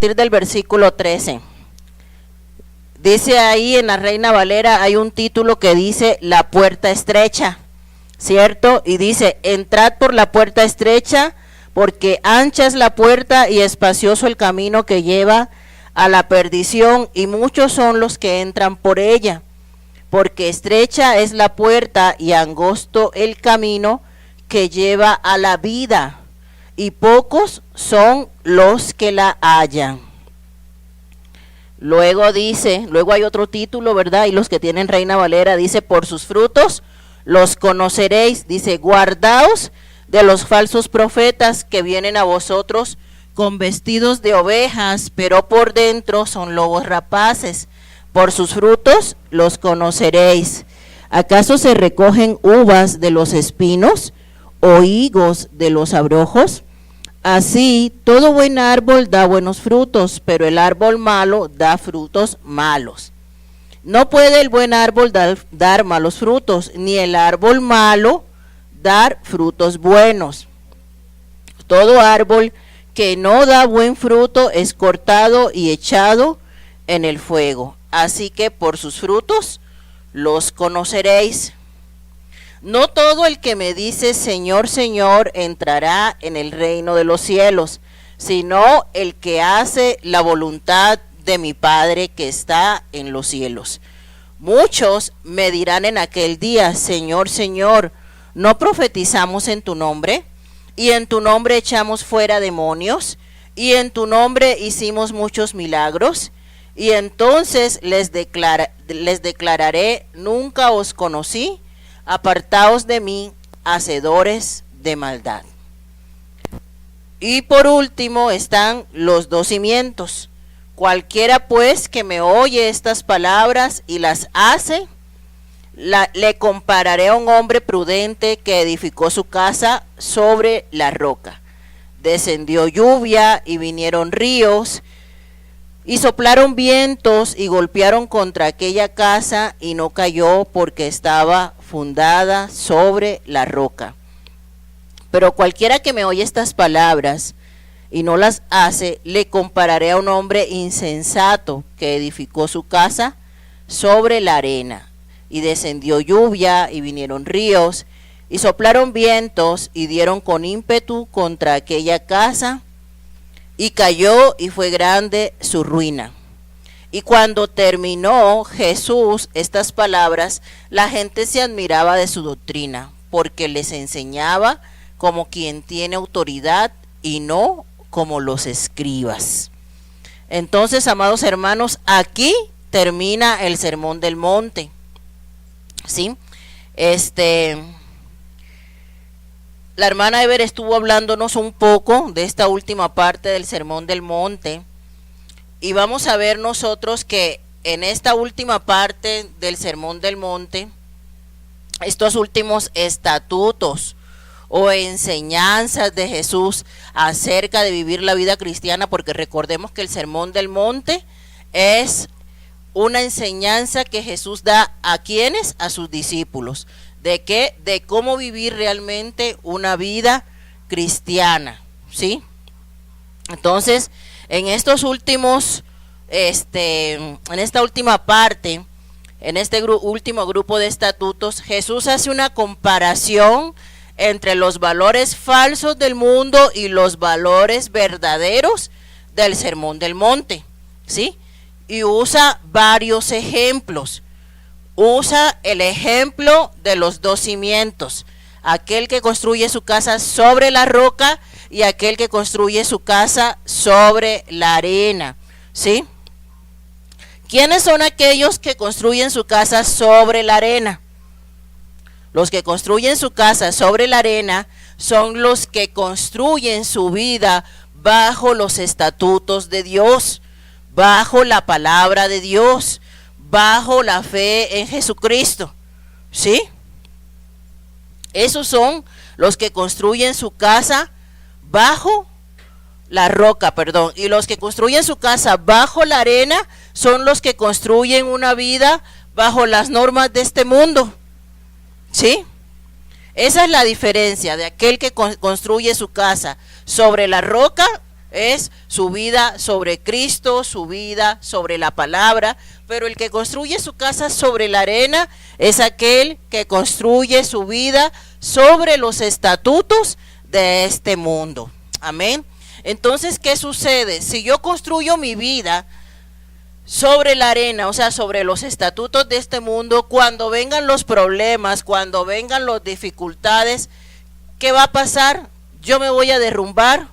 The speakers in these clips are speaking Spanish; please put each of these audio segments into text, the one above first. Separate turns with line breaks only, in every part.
partir del versículo 13. Dice ahí en la Reina Valera, hay un título que dice la puerta estrecha, ¿cierto? Y dice, entrad por la puerta estrecha, porque ancha es la puerta y espacioso el camino que lleva a la perdición, y muchos son los que entran por ella. Porque estrecha es la puerta y angosto el camino que lleva a la vida, y pocos son los que la hallan. Luego dice, luego hay otro título, ¿verdad? Y los que tienen Reina Valera dice, por sus frutos los conoceréis. Dice, guardaos de los falsos profetas que vienen a vosotros con vestidos de ovejas, pero por dentro son lobos rapaces. Por sus frutos los conoceréis. ¿Acaso se recogen uvas de los espinos o higos de los abrojos? Así, todo buen árbol da buenos frutos, pero el árbol malo da frutos malos. No puede el buen árbol dar malos frutos, ni el árbol malo dar frutos buenos. Todo árbol que no da buen fruto es cortado y echado en el fuego. Así que por sus frutos los conoceréis. No todo el que me dice Señor, Señor entrará en el reino de los cielos, sino el que hace la voluntad de mi Padre que está en los cielos. Muchos me dirán en aquel día, Señor, Señor, ¿no profetizamos en tu nombre? Y en tu nombre echamos fuera demonios, y en tu nombre hicimos muchos milagros. Y entonces les declararé, nunca os conocí, apartaos de mí, hacedores de maldad. Y por último están los dos cimientos. Cualquiera pues que me oye estas palabras y las hace, le compararé a un hombre prudente que edificó su casa sobre la roca. Descendió lluvia y vinieron ríos, y soplaron vientos y golpearon contra aquella casa, y no cayó porque estaba fundada sobre la roca. Pero cualquiera que me oye estas palabras y no las hace, le compararé a un hombre insensato que edificó su casa sobre la arena. Y descendió lluvia y vinieron ríos, y soplaron vientos y dieron con ímpetu contra aquella casa, y cayó y fue grande su ruina. Y cuando terminó Jesús estas palabras, la gente se admiraba de su doctrina, porque les enseñaba como quien tiene autoridad y no como los escribas. Entonces, amados hermanos, aquí termina el Sermón del Monte. ¿Sí? La hermana Ever estuvo hablándonos un poco de esta última parte del Sermón del Monte, y vamos a ver nosotros que en esta última parte del Sermón del Monte, estos últimos estatutos o enseñanzas de Jesús acerca de vivir la vida cristiana, porque recordemos que el Sermón del Monte es una enseñanza que Jesús da a quienes, a sus discípulos. ¿De qué? De cómo vivir realmente una vida cristiana, ¿sí? Entonces, en estos últimos, en esta última parte, en este último grupo de estatutos, Jesús hace una comparación entre los valores falsos del mundo y los valores verdaderos del Sermón del Monte, ¿sí? Y usa varios ejemplos. Usa el ejemplo de los dos cimientos, aquel que construye su casa sobre la roca y aquel que construye su casa sobre la arena, ¿sí? ¿Quiénes son aquellos que construyen su casa sobre la arena? Los que construyen su casa sobre la arena son los que construyen su vida bajo los estatutos de Dios, bajo la palabra de Dios, bajo la fe en Jesucristo, ¿sí? Esos son los que construyen su casa bajo la roca, y los que construyen su casa bajo la arena son los que construyen una vida bajo las normas de este mundo, ¿sí? Esa es la diferencia de aquel que construye su casa sobre la roca es su vida sobre Cristo, su vida sobre la palabra, pero el que construye su casa sobre la arena es aquel que construye su vida sobre los estatutos de este mundo. Amén. Entonces, ¿qué sucede? Si yo construyo mi vida sobre la arena, o sea, sobre los estatutos de este mundo, cuando vengan los problemas, cuando vengan las dificultades, ¿qué va a pasar? Yo me voy a derrumbar,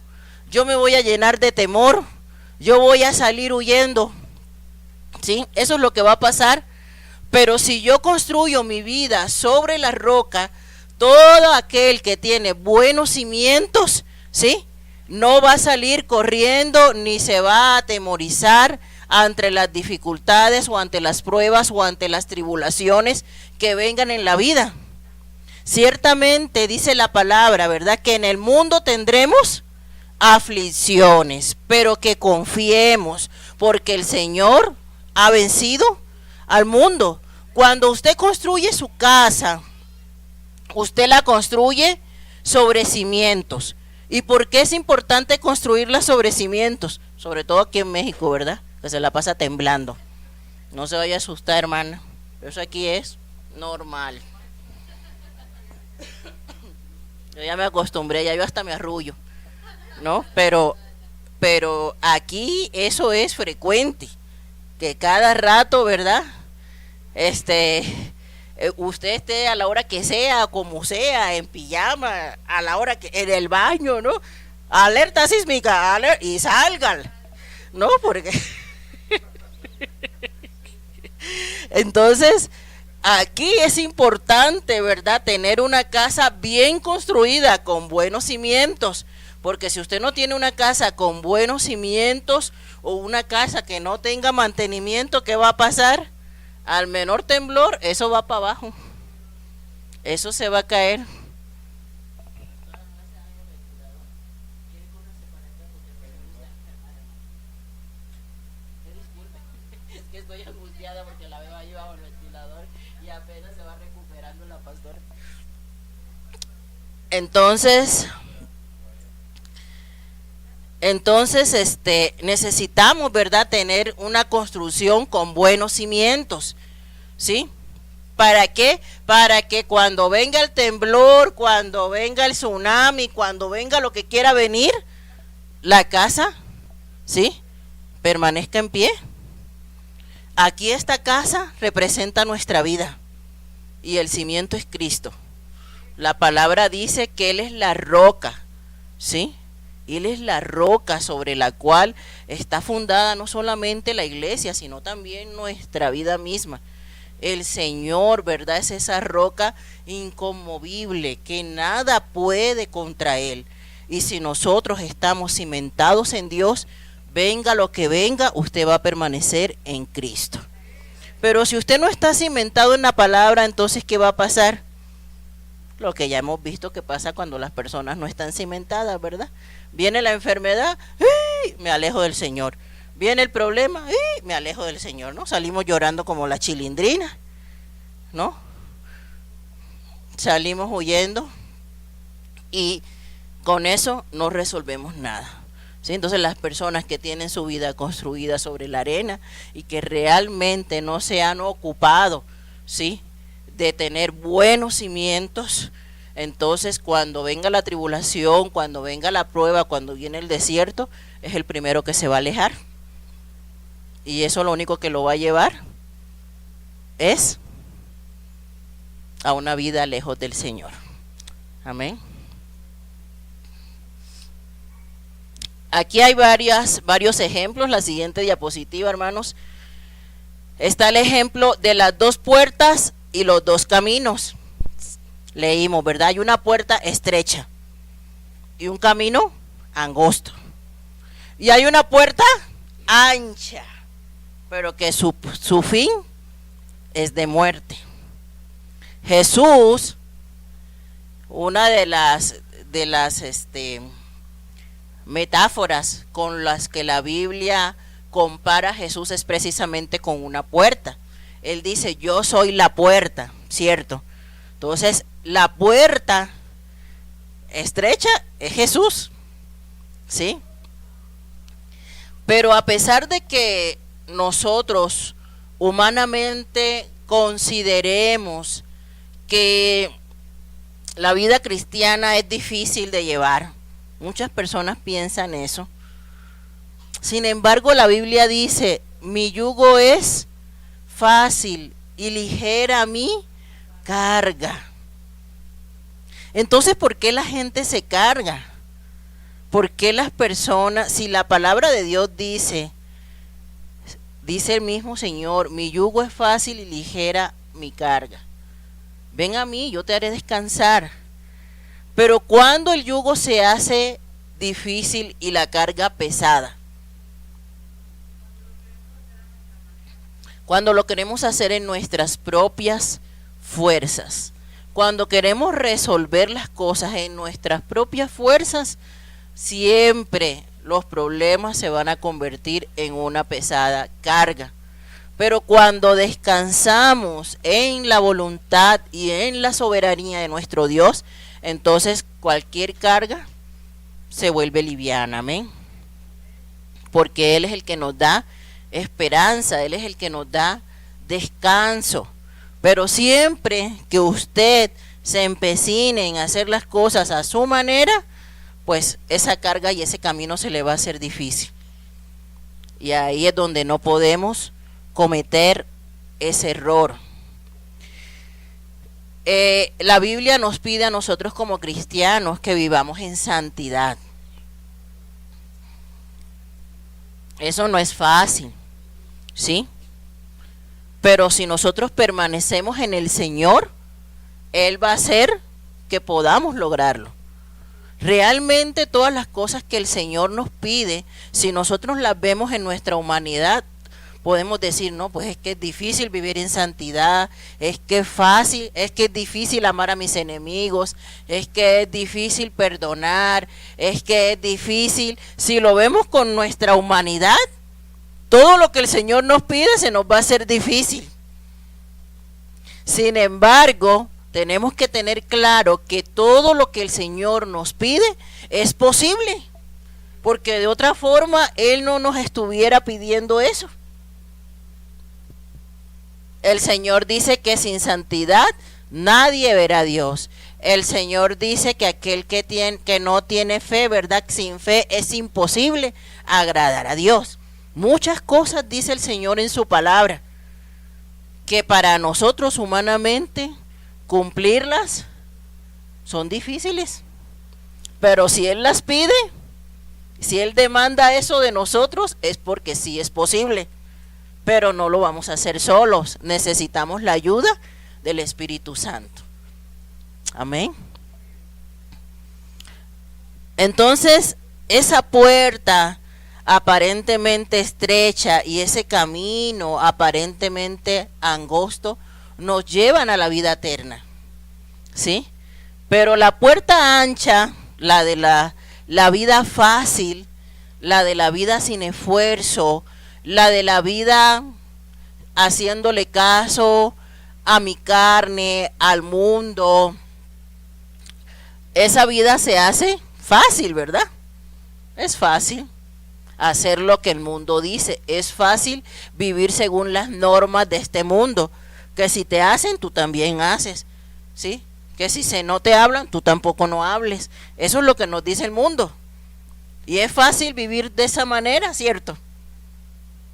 yo me voy a llenar de temor, yo voy a salir huyendo, ¿sí? Eso es lo que va a pasar. Pero si yo construyo mi vida sobre la roca, todo aquel que tiene buenos cimientos, ¿sí?, no va a salir corriendo ni se va a atemorizar ante las dificultades o ante las pruebas o ante las tribulaciones que vengan en la vida. Ciertamente dice la palabra, ¿verdad?, que en el mundo tendremos aflicciones, pero que confiemos, porque el Señor ha vencido al mundo. Cuando usted construye su casa, usted la construye sobre cimientos. ¿Y por qué es importante construirla sobre cimientos? Sobre todo aquí en México, ¿verdad?, que se la pasa temblando. No se vaya a asustar, hermana, eso aquí es normal. Yo ya me acostumbré, ya yo hasta me arrullo, ¿no? Pero aquí eso es frecuente, que cada rato, ¿verdad?, usted esté a la hora que sea, como sea, en pijama, a la hora que, en el baño, ¿no? Alerta sísmica, y salgan, ¿no? Porque entonces, aquí es importante, ¿verdad?, tener una casa bien construida, con buenos cimientos, porque si usted no tiene una casa con buenos cimientos, o una casa que no tenga mantenimiento, ¿qué va a pasar? Al menor temblor, eso va para abajo, eso se va a caer. Es que estoy angustiada porque la veo ahí bajo el ventilador y apenas se va recuperando la pastora. Entonces, necesitamos, ¿verdad?, tener una construcción con buenos cimientos, ¿sí? ¿Para qué? Para que cuando venga el temblor, cuando venga el tsunami, cuando venga lo que quiera venir, la casa, ¿sí?, permanezca en pie. Aquí esta casa representa nuestra vida y el cimiento es Cristo. La palabra dice que Él es la roca, ¿sí? Él es la roca sobre la cual está fundada no solamente la iglesia, sino también nuestra vida misma. El Señor, ¿verdad?, es esa roca inconmovible que nada puede contra Él. Y si nosotros estamos cimentados en Dios, venga lo que venga, usted va a permanecer en Cristo. Pero si usted no está cimentado en la palabra, entonces ¿qué va a pasar? Lo que ya hemos visto que pasa cuando las personas no están cimentadas, ¿verdad? Viene la enfermedad, ¡ay!, me alejo del Señor. Viene el problema, ¡ay!, me alejo del Señor, ¿no? Salimos llorando como la chilindrina, ¿no? Salimos huyendo y con eso no resolvemos nada, ¿sí? Entonces las personas que tienen su vida construida sobre la arena y que realmente no se han ocupado, ¿sí?, de tener buenos cimientos, entonces cuando venga la tribulación, cuando venga la prueba, cuando viene el desierto, es el primero que se va a alejar. Y eso lo único que lo va a llevar es a una vida lejos del Señor. Amén. Aquí hay varios ejemplos. La siguiente diapositiva, hermanos. Está el ejemplo de las dos puertas y los dos caminos. Leímos, ¿verdad? Hay una puerta estrecha y un camino angosto. Y hay una puerta ancha, pero que su fin es de muerte. Jesús, una de las metáforas con las que la Biblia compara a Jesús es precisamente con una puerta. Él dice, yo soy la puerta, ¿cierto? Entonces, la puerta estrecha es Jesús, ¿sí? Pero a pesar de que nosotros humanamente consideremos que la vida cristiana es difícil de llevar, muchas personas piensan eso. Sin embargo, la Biblia dice, mi yugo es fácil y ligera mi carga. Entonces, ¿por qué la gente se carga? ¿Por qué las personas, si la palabra de Dios dice el mismo Señor, mi yugo es fácil y ligera mi carga? Ven a mí, yo te haré descansar. Pero cuando el yugo se hace difícil y la carga pesada, cuando lo queremos hacer en nuestras propias fuerzas, cuando queremos resolver las cosas en nuestras propias fuerzas, siempre los problemas se van a convertir en una pesada carga. Pero cuando descansamos en la voluntad y en la soberanía de nuestro Dios, entonces cualquier carga se vuelve liviana, amén. Porque Él es el que nos da esperanza, Él es el que nos da descanso. Pero siempre que usted se empecine en hacer las cosas a su manera, pues esa carga y ese camino se le va a hacer difícil. Y ahí es donde no podemos cometer ese error. La Biblia nos pide a nosotros como cristianos que vivamos en santidad. Eso no es fácil, ¿sí? Pero si nosotros permanecemos en el Señor, Él va a hacer que podamos lograrlo. Realmente todas las cosas que el Señor nos pide, si nosotros las vemos en nuestra humanidad, podemos decir, no, pues es que es difícil vivir en santidad, es que es difícil amar a mis enemigos, es que es difícil perdonar, es que es difícil. Si lo vemos con nuestra humanidad, todo lo que el Señor nos pide se nos va a hacer difícil. Sin embargo, tenemos que tener claro que todo lo que el Señor nos pide es posible, porque de otra forma Él no nos estuviera pidiendo eso. El Señor dice que sin santidad nadie verá a Dios. El Señor dice que aquel que no tiene fe, ¿verdad? Sin fe es imposible agradar a Dios. Muchas cosas dice el Señor en su palabra, que para nosotros humanamente cumplirlas son difíciles. Pero si Él las pide, si Él demanda eso de nosotros, es porque sí es posible. Pero no lo vamos a hacer solos, necesitamos la ayuda del Espíritu Santo. Amén. Entonces, esa puerta aparentemente estrecha y ese camino aparentemente angosto nos llevan a la vida eterna, ¿sí? Pero la puerta ancha, la de la vida fácil, la de la vida sin esfuerzo, la de la vida haciéndole caso a mi carne, al mundo, esa vida se hace fácil, ¿verdad? Es fácil hacer lo que el mundo dice, es fácil vivir según las normas de este mundo, que si te hacen, tú también haces, ¿sí? Que si no te hablan, tú tampoco no hables. Eso es lo que nos dice el mundo. Y es fácil vivir de esa manera, ¿cierto?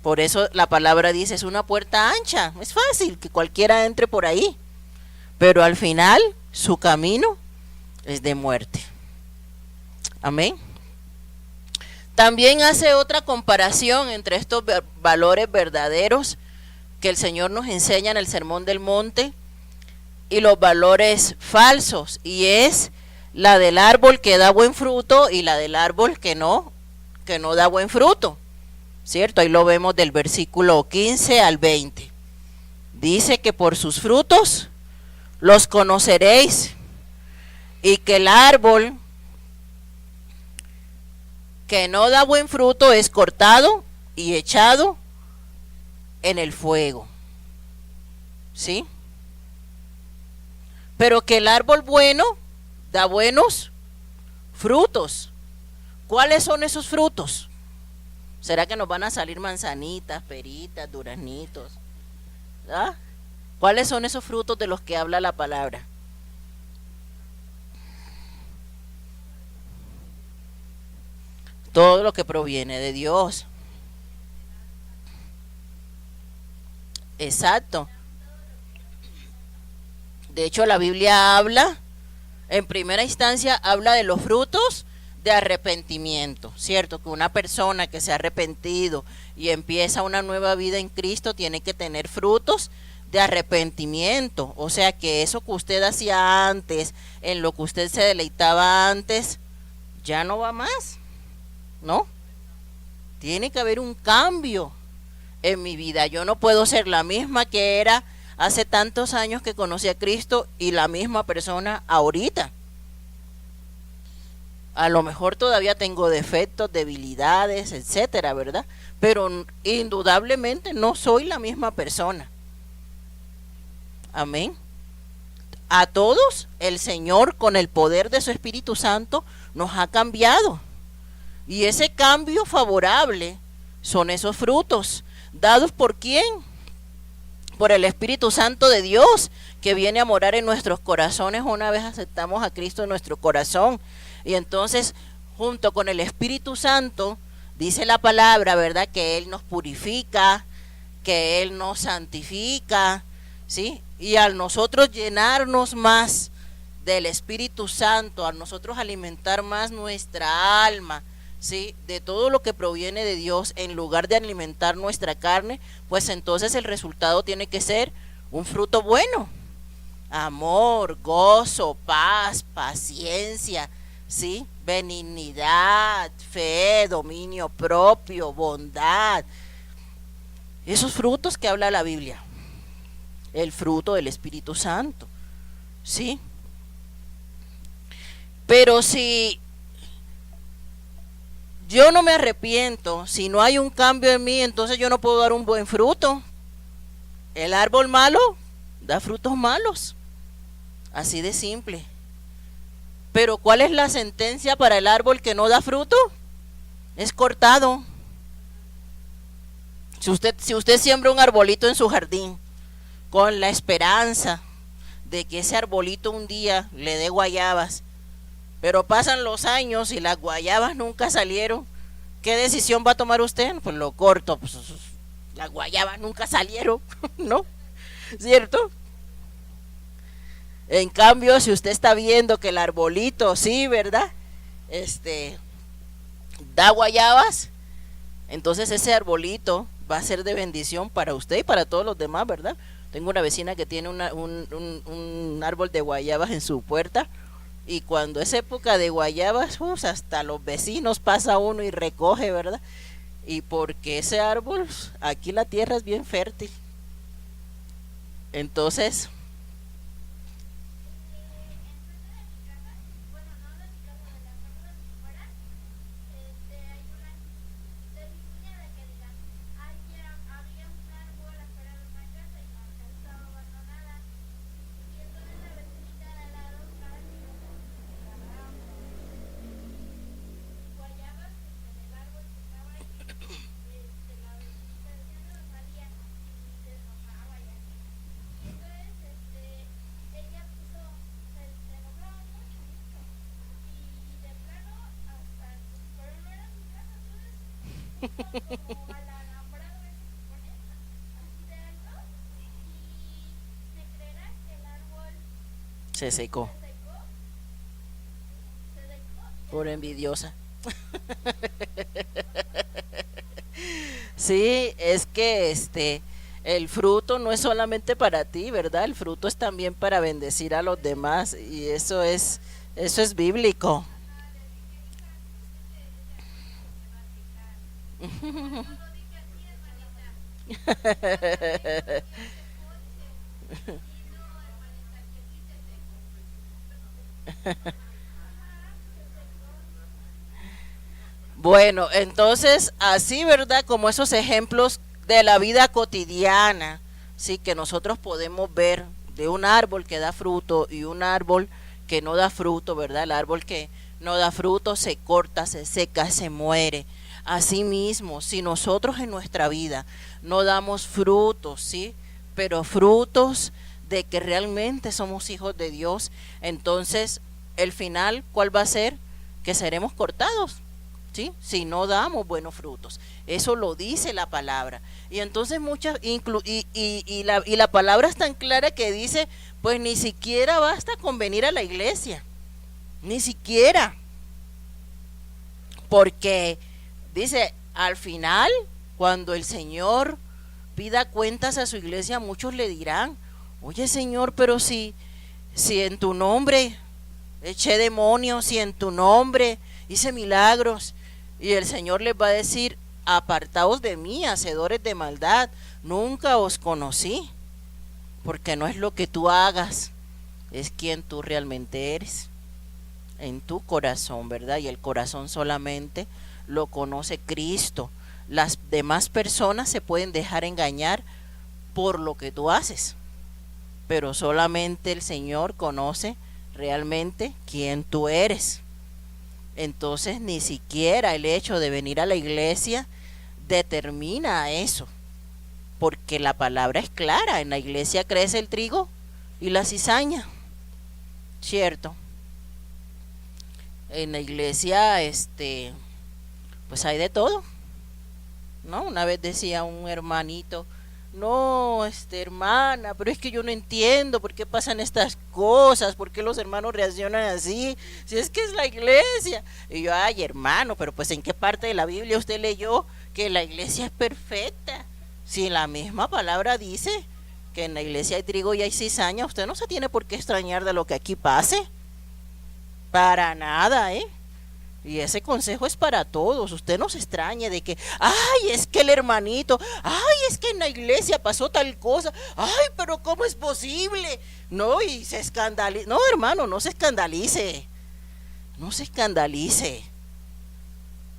Por eso la palabra dice, es una puerta ancha, es fácil que cualquiera entre por ahí. Pero al final, su camino es de muerte. Amén. También hace otra comparación entre estos valores verdaderos que el Señor nos enseña en el Sermón del Monte y los valores falsos, y es la del árbol que da buen fruto y la del árbol que no da buen fruto, ¿cierto? Ahí lo vemos del versículo 15 al 20. Dice que por sus frutos los conoceréis, y que el árbol que no da buen fruto es cortado y echado en el fuego, ¿sí? Pero que el árbol bueno da buenos frutos. ¿Cuáles son esos frutos? ¿Será que nos van a salir manzanitas, peritas, duraznitos? ¿Ah? ¿Cuáles son esos frutos de los que habla la palabra? Todo lo que proviene de Dios. Exacto. De hecho, la Biblia habla, en primera instancia, habla de los frutos de arrepentimiento, ¿cierto? Que una persona que se ha arrepentido y empieza una nueva vida en Cristo tiene que tener frutos de arrepentimiento. O sea, que eso que usted hacía antes, en lo que usted se deleitaba antes, ya no va más, ¿no? Tiene que haber un cambio en mi vida. Yo no puedo ser la misma que era hace tantos años que conocí a Cristo y la misma persona ahorita. A lo mejor todavía tengo defectos, debilidades, etcétera, ¿verdad? Pero indudablemente no soy la misma persona. Amén. A todos el Señor, con el poder de su Espíritu Santo, nos ha cambiado. Y ese cambio favorable son esos frutos. ¿Dados por quién? Por el Espíritu Santo de Dios, que viene a morar en nuestros corazones una vez aceptamos a Cristo en nuestro corazón. Y entonces, junto con el Espíritu Santo, dice la palabra, ¿verdad?, que Él nos purifica, que Él nos santifica, ¿sí? Y al nosotros llenarnos más del Espíritu Santo, a nosotros alimentar más nuestra alma, ¿sí?, de todo lo que proviene de Dios, en lugar de alimentar nuestra carne, pues entonces el resultado tiene que ser un fruto bueno: amor, gozo, paz, paciencia, ¿sí?, benignidad, fe, dominio propio, bondad. Esos frutos que habla la Biblia, el fruto del Espíritu Santo, ¿sí? Pero si yo no me arrepiento, si no hay un cambio en mí, entonces yo no puedo dar un buen fruto. El árbol malo da frutos malos, así de simple. Pero ¿cuál es la sentencia para el árbol que no da fruto? Es cortado. Si usted siembra un arbolito en su jardín con la esperanza de que ese arbolito un día le dé guayabas, pero pasan los años y las guayabas nunca salieron, ¿qué decisión va a tomar usted? Pues lo corto, pues las guayabas nunca salieron, ¿no? ¿Cierto? En cambio, si usted está viendo que el arbolito, sí, ¿verdad?, da guayabas, entonces ese arbolito va a ser de bendición para usted y para todos los demás, ¿verdad? Tengo una vecina que tiene un árbol de guayabas en su puerta, y cuando es época de guayabas, hasta los vecinos pasa uno y recoge, ¿verdad? Y porque ese árbol, aquí la tierra es bien fértil. Entonces, se secó por envidiosa. Sí, es que el fruto no es solamente para ti, ¿verdad? El fruto es también para bendecir a los demás, y eso es bíblico. Bueno, entonces así, ¿verdad? Como esos ejemplos de la vida cotidiana, sí, que nosotros podemos ver de un árbol que da fruto y un árbol que no da fruto, ¿verdad? El árbol que no da fruto se corta, se seca, se muere. Asimismo, si nosotros en nuestra vida no damos frutos, ¿sí? Pero frutos de que realmente somos hijos de Dios, entonces el final, ¿cuál va a ser? Que seremos cortados, ¿sí? Si no damos buenos frutos. Eso lo dice la palabra. Y entonces muchas, y la palabra es tan clara que dice, pues ni siquiera basta con venir a la iglesia, ni siquiera, porque dice, al final, cuando el Señor pida cuentas a su iglesia, muchos le dirán, oye Señor, pero si en tu nombre eché demonios, si en tu nombre hice milagros, y el Señor les va a decir, apartaos de mí, hacedores de maldad, nunca os conocí, porque no es lo que tú hagas, es quien tú realmente eres, en tu corazón, ¿verdad? Y el corazón solamente lo conoce Cristo. Las demás personas se pueden dejar engañar por lo que tú haces, pero solamente el Señor conoce realmente quién tú eres. Entonces ni siquiera el hecho de venir a la iglesia determina eso, porque la palabra es clara, en la iglesia crece el trigo y la cizaña, ¿cierto? En la iglesia pues hay de todo, ¿no? Una vez decía un hermanito, no, hermana, pero es que yo no entiendo por qué pasan estas cosas, por qué los hermanos reaccionan así, si es que es la iglesia. Y yo, ay, hermano, pero pues ¿en qué parte de la Biblia usted leyó que la iglesia es perfecta? Si la misma palabra dice que en la iglesia hay trigo y hay cizaña, usted no se tiene por qué extrañar de lo que aquí pase, para nada, ¿eh? Y ese consejo es para todos. Usted no se extrañe de que, ay, es que el hermanito, ay, es que en la iglesia pasó tal cosa, ay, pero ¿cómo es posible? No, y se escandaliza. No, hermano, no se escandalice. No se escandalice.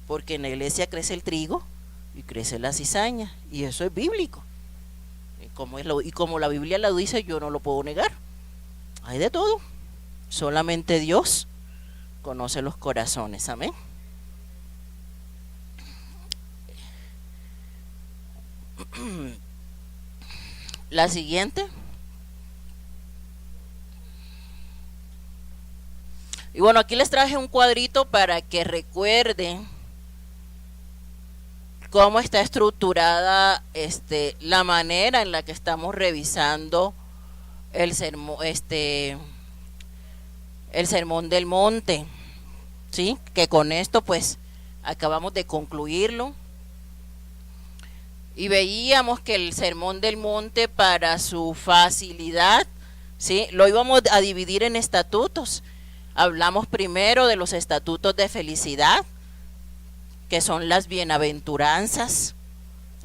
Porque en la iglesia crece el trigo y crece la cizaña. Y eso es bíblico. Y como la Biblia lo dice, yo no lo puedo negar. Hay de todo. Solamente Dios conoce los corazones, amén. La siguiente. Y bueno, aquí les traje un cuadrito para que recuerden cómo está estructurada la manera en la que estamos revisando el sermón, el sermón del monte, ¿sí? Que con esto pues acabamos de concluirlo y veíamos que el sermón del monte, para su facilidad, ¿sí?, lo íbamos a dividir en estatutos. Hablamos primero de los estatutos de felicidad, que son las bienaventuranzas.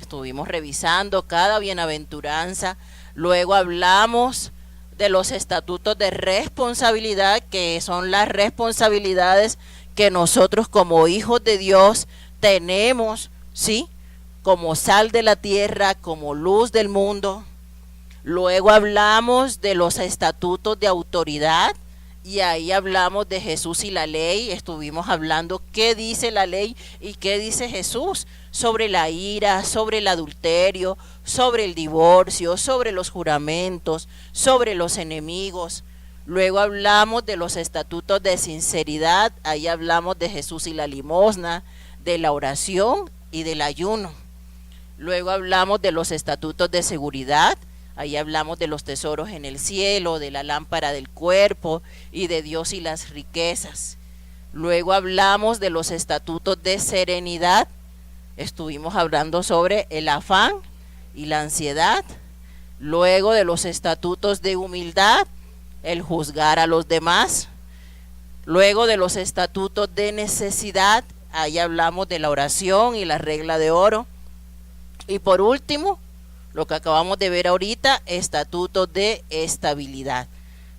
Estuvimos revisando cada bienaventuranza. Luego hablamos de los estatutos de responsabilidad, que son las responsabilidades que nosotros como hijos de Dios tenemos, ¿sí?, como sal de la tierra, como luz del mundo. Luego hablamos de los estatutos de autoridad, y ahí hablamos de Jesús y la ley. Estuvimos hablando qué dice la ley y qué dice Jesús sobre la ira, sobre el adulterio, sobre el divorcio, sobre los juramentos, sobre los enemigos. Luego hablamos de los estatutos de sinceridad. Ahí hablamos de Jesús y la limosna, de la oración y del ayuno. Luego hablamos de los estatutos de seguridad. Ahí hablamos de los tesoros en el cielo, de la lámpara del cuerpo y de Dios y las riquezas. Luego hablamos de los estatutos de serenidad. Estuvimos hablando sobre el afán y la ansiedad. Luego de los estatutos de humildad, el juzgar a los demás. Luego de los estatutos de necesidad, ahí hablamos de la oración y la regla de oro. Y por último, lo que acabamos de ver ahorita, estatutos de estabilidad.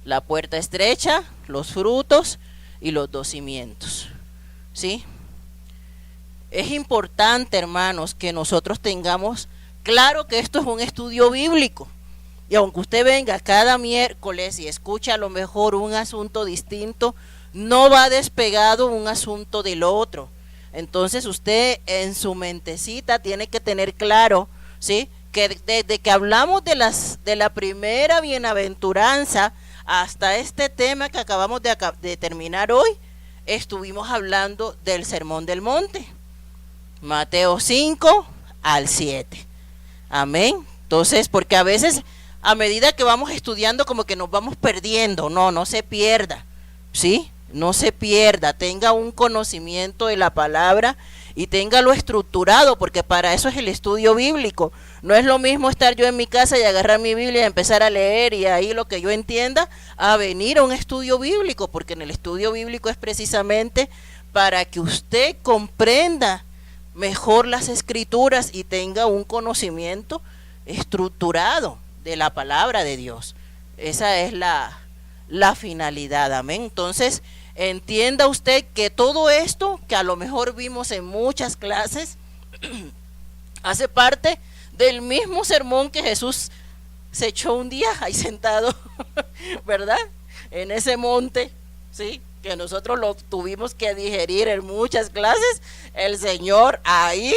La puerta estrecha, los frutos y los 2 cimientos. ¿Sí? Es importante, hermanos, que nosotros tengamos claro que esto es un estudio bíblico. Y aunque usted venga cada miércoles y escuche a lo mejor un asunto distinto, no va despegado un asunto del otro. Entonces usted en su mentecita tiene que tener claro, ¿sí?, que desde que hablamos de la primera bienaventuranza hasta este tema que acabamos de terminar hoy, estuvimos hablando del Sermón del Monte, Mateo 5 al 7. Amén. Entonces, porque a veces a medida que vamos estudiando como que nos vamos perdiendo. No se pierda, ¿sí? No se pierda, tenga un conocimiento de la palabra y téngalo estructurado, porque para eso es el estudio bíblico. No es lo mismo estar yo en mi casa y agarrar mi Biblia y empezar a leer y ahí lo que yo entienda, a venir a un estudio bíblico, porque en el estudio bíblico es precisamente para que usted comprenda mejor las escrituras y tenga un conocimiento estructurado de la palabra de Dios. Esa es la finalidad, amén. Entonces, entienda usted que todo esto que a lo mejor vimos en muchas clases hace parte del mismo sermón que Jesús se echó un día ahí sentado, ¿verdad? En ese monte, ¿sí?, que nosotros lo tuvimos que digerir en muchas clases. El Señor ahí,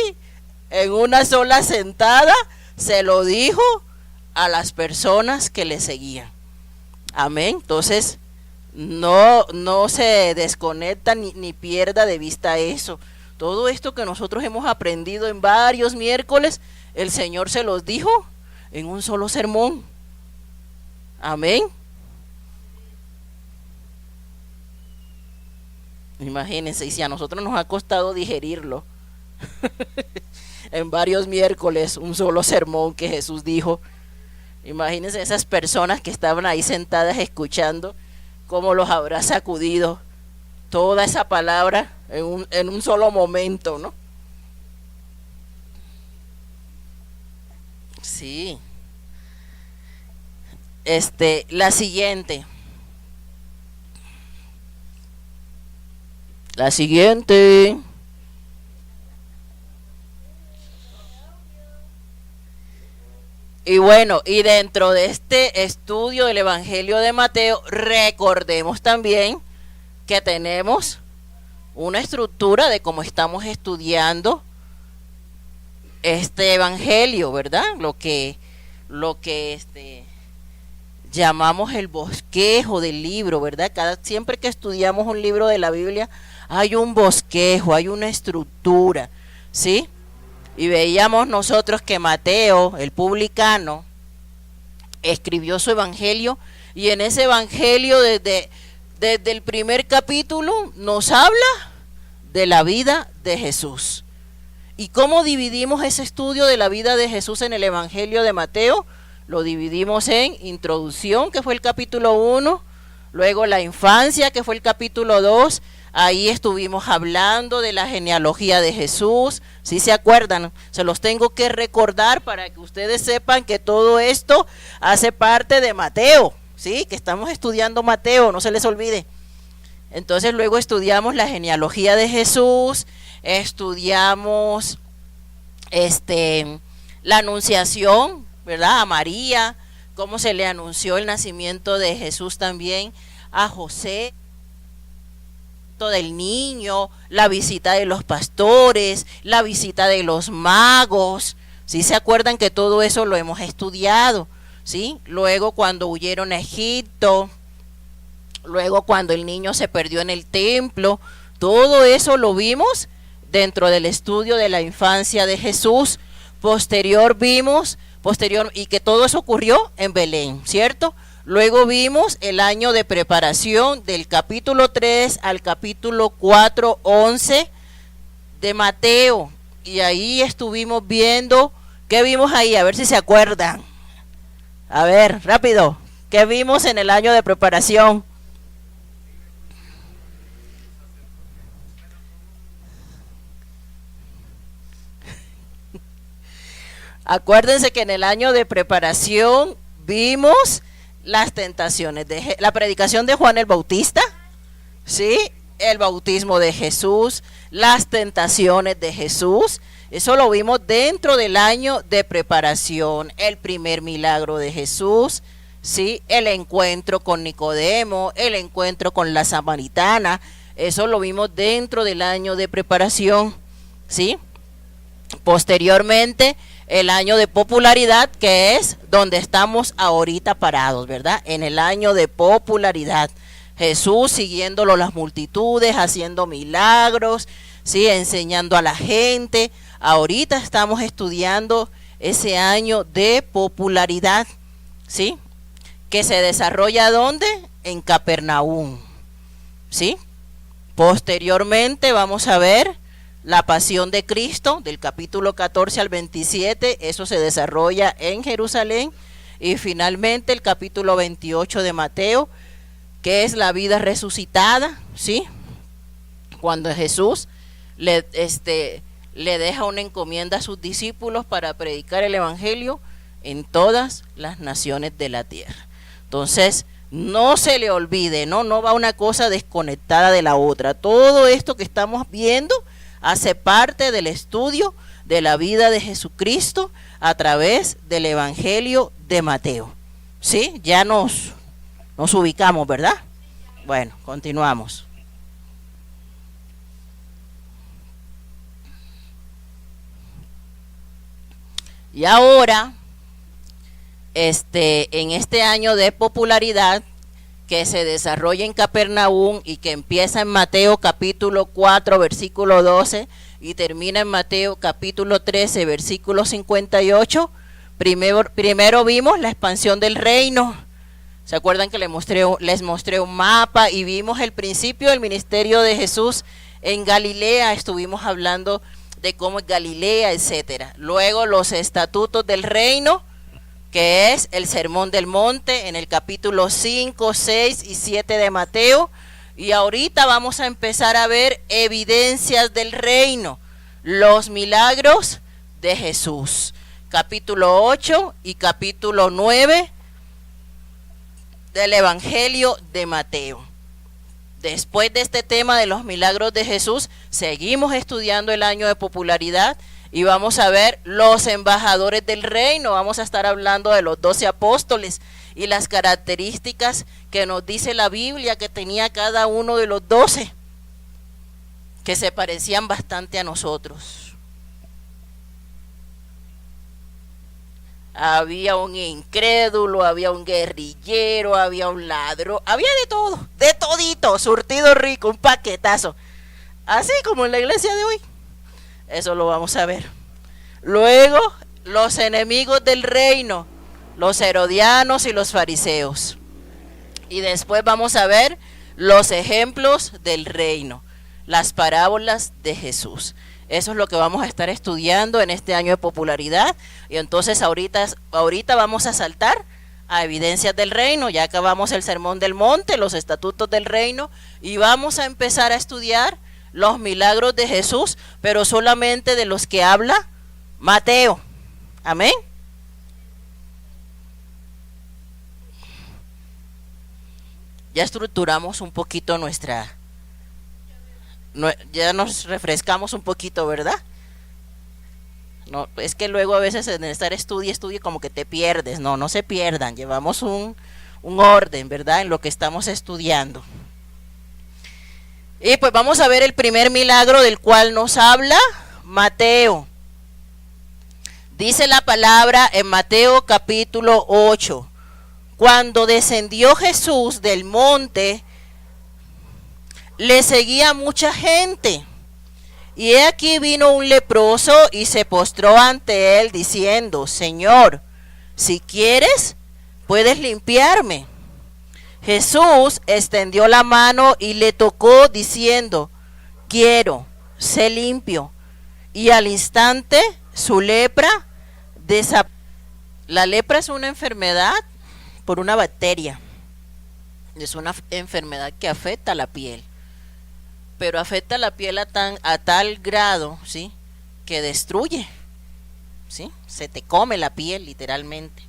en una sola sentada, se lo dijo a las personas que le seguían. Amén. Entonces, no se desconecta ni pierda de vista eso. Todo esto que nosotros hemos aprendido en varios miércoles, el Señor se los dijo en un solo sermón. Amén. Imagínense, y si a nosotros nos ha costado digerirlo en varios miércoles, un solo sermón que Jesús dijo. Imagínense esas personas que estaban ahí sentadas escuchando, cómo los habrá sacudido toda esa palabra en un solo momento, ¿no? Sí. La siguiente. Y bueno, y dentro de este estudio del Evangelio de Mateo, recordemos también que tenemos una estructura de cómo estamos estudiando este Evangelio, ¿verdad? Lo que llamamos el bosquejo del libro, ¿verdad? Siempre que estudiamos un libro de la Biblia, hay un bosquejo, hay una estructura, ¿sí? Y veíamos nosotros que Mateo, el publicano, escribió su evangelio, y en ese evangelio desde el primer capítulo nos habla de la vida de Jesús. ¿Y cómo dividimos ese estudio de la vida de Jesús en el evangelio de Mateo? Lo dividimos en introducción, que fue el capítulo 1, luego la infancia, que fue el capítulo 2, ahí estuvimos hablando de la genealogía de Jesús, ¿sí se acuerdan? Se los tengo que recordar para que ustedes sepan que todo esto hace parte de Mateo, ¿sí? Que estamos estudiando Mateo, no se les olvide. Entonces luego estudiamos la genealogía de Jesús, estudiamos la anunciación, ¿verdad?, a María, cómo se le anunció el nacimiento de Jesús también a José, del niño, la visita de los pastores, la visita de los magos, ¿sí se acuerdan que todo eso lo hemos estudiado? ¿Sí? Luego cuando huyeron a Egipto, luego cuando el niño se perdió en el templo, todo eso lo vimos dentro del estudio de la infancia de Jesús. Posterior, y que todo eso ocurrió en Belén, ¿cierto? Luego vimos el año de preparación del capítulo 3 al capítulo 4, 11 de Mateo. Y ahí estuvimos viendo, ¿qué vimos ahí? A ver si se acuerdan. A ver, rápido, ¿qué vimos en el año de preparación? Acuérdense que en el año de preparación vimos las tentaciones de la predicación de Juan el Bautista, ¿sí? El bautismo de Jesús, las tentaciones de Jesús. Eso lo vimos dentro del año de preparación. El primer milagro de Jesús, ¿sí? El encuentro con Nicodemo, el encuentro con la samaritana, Eso lo vimos dentro del año de preparación, ¿sí? Posteriormente, el año de popularidad, que es donde estamos ahorita parados, ¿verdad? En el año de popularidad. Jesús siguiéndolo las multitudes, haciendo milagros, ¿sí? Enseñando a la gente. Ahorita estamos estudiando ese año de popularidad, ¿sí? Que se desarrolla ¿dónde? En Capernaum, ¿sí? Posteriormente vamos a ver la pasión de Cristo, del capítulo 14 al 27, eso se desarrolla en Jerusalén. Y finalmente el capítulo 28 de Mateo, que es la vida resucitada, ¿sí? Cuando Jesús le deja una encomienda a sus discípulos para predicar el evangelio en todas las naciones de la tierra. Entonces, no se le olvide, no va una cosa desconectada de la otra. Todo esto que estamos viendo hace parte del estudio de la vida de Jesucristo a través del evangelio de Mateo. ¿Sí? Ya nos ubicamos, ¿verdad? Bueno, continuamos. Y ahora, en este año de popularidad que se desarrolla en Capernaum y que empieza en Mateo capítulo 4 versículo 12 y termina en Mateo capítulo 13 versículo 58, primero vimos la expansión del reino. ¿Se acuerdan que les mostré un mapa y vimos el principio del ministerio de Jesús en Galilea? Estuvimos hablando de cómo es Galilea, etcétera. Luego los estatutos del reino, que es el Sermón del Monte en el capítulo 5, 6 y 7 de Mateo. Y ahorita vamos a empezar a ver evidencias del reino, los milagros de Jesús. Capítulo 8 y capítulo 9 del Evangelio de Mateo. Después de este tema de los milagros de Jesús, seguimos estudiando el año de popularidad. Y vamos a ver los embajadores del reino. Vamos a estar hablando de los 12 apóstoles y las características que nos dice la Biblia que tenía cada uno de los 12, que se parecían bastante a nosotros. Había un incrédulo, había un guerrillero, había un ladrón, había de todo, de todito, surtido rico, un paquetazo. Así como en la iglesia de hoy. Eso lo vamos a ver. Luego, los enemigos del reino, los herodianos y los fariseos. Y después vamos a ver los ejemplos del reino, las parábolas de Jesús. Eso es lo que vamos a estar estudiando en este año de popularidad. Y entonces ahorita vamos a saltar a evidencias del reino. Ya acabamos el Sermón del Monte, los estatutos del reino, y vamos a empezar a estudiar los milagros de Jesús, pero solamente de los que habla Mateo. Amén. Ya estructuramos un poquito ya nos refrescamos un poquito, ¿verdad? No, es que luego a veces en estar estudie como que te pierdes. No se pierdan, llevamos un orden, ¿verdad? En lo que estamos estudiando. Y pues vamos a ver el primer milagro del cual nos habla Mateo. Dice la palabra en Mateo capítulo 8. Cuando descendió Jesús del monte, le seguía mucha gente. Y he aquí vino un leproso y se postró ante él diciendo: Señor, si quieres, puedes limpiarme. Jesús extendió la mano y le tocó diciendo: quiero, sé limpio. Y al instante su lepra desapareció. La lepra es una enfermedad por una bacteria. Es una enfermedad que afecta a la piel. Pero afecta a la piel a tal grado, ¿sí?, que destruye, ¿sí? Se te come la piel literalmente.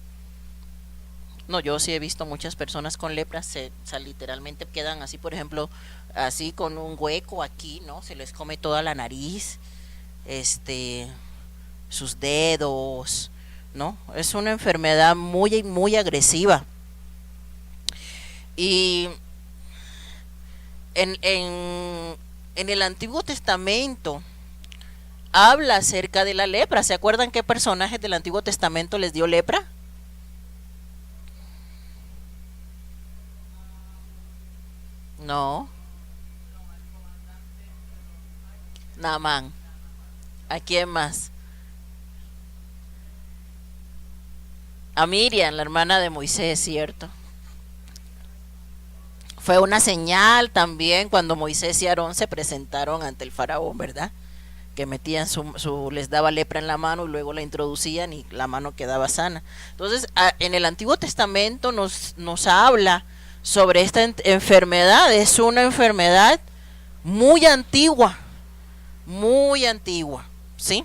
No, yo sí he visto muchas personas con lepra, literalmente quedan así, por ejemplo, así con un hueco aquí, ¿no? Se les come toda la nariz, sus dedos, ¿no? Es una enfermedad muy, muy agresiva. Y en el Antiguo Testamento habla acerca de la lepra. ¿Se acuerdan qué personajes del Antiguo Testamento les dio lepra? No, Naamán. ¿A quién más? A Miriam, la hermana de Moisés, ¿cierto? Fue una señal también cuando Moisés y Aarón se presentaron ante el faraón, ¿verdad? Que metían les daba lepra en la mano y luego la introducían y la mano quedaba sana. Entonces, en el Antiguo Testamento nos habla sobre esta enfermedad. Es una enfermedad muy antigua, ¿sí?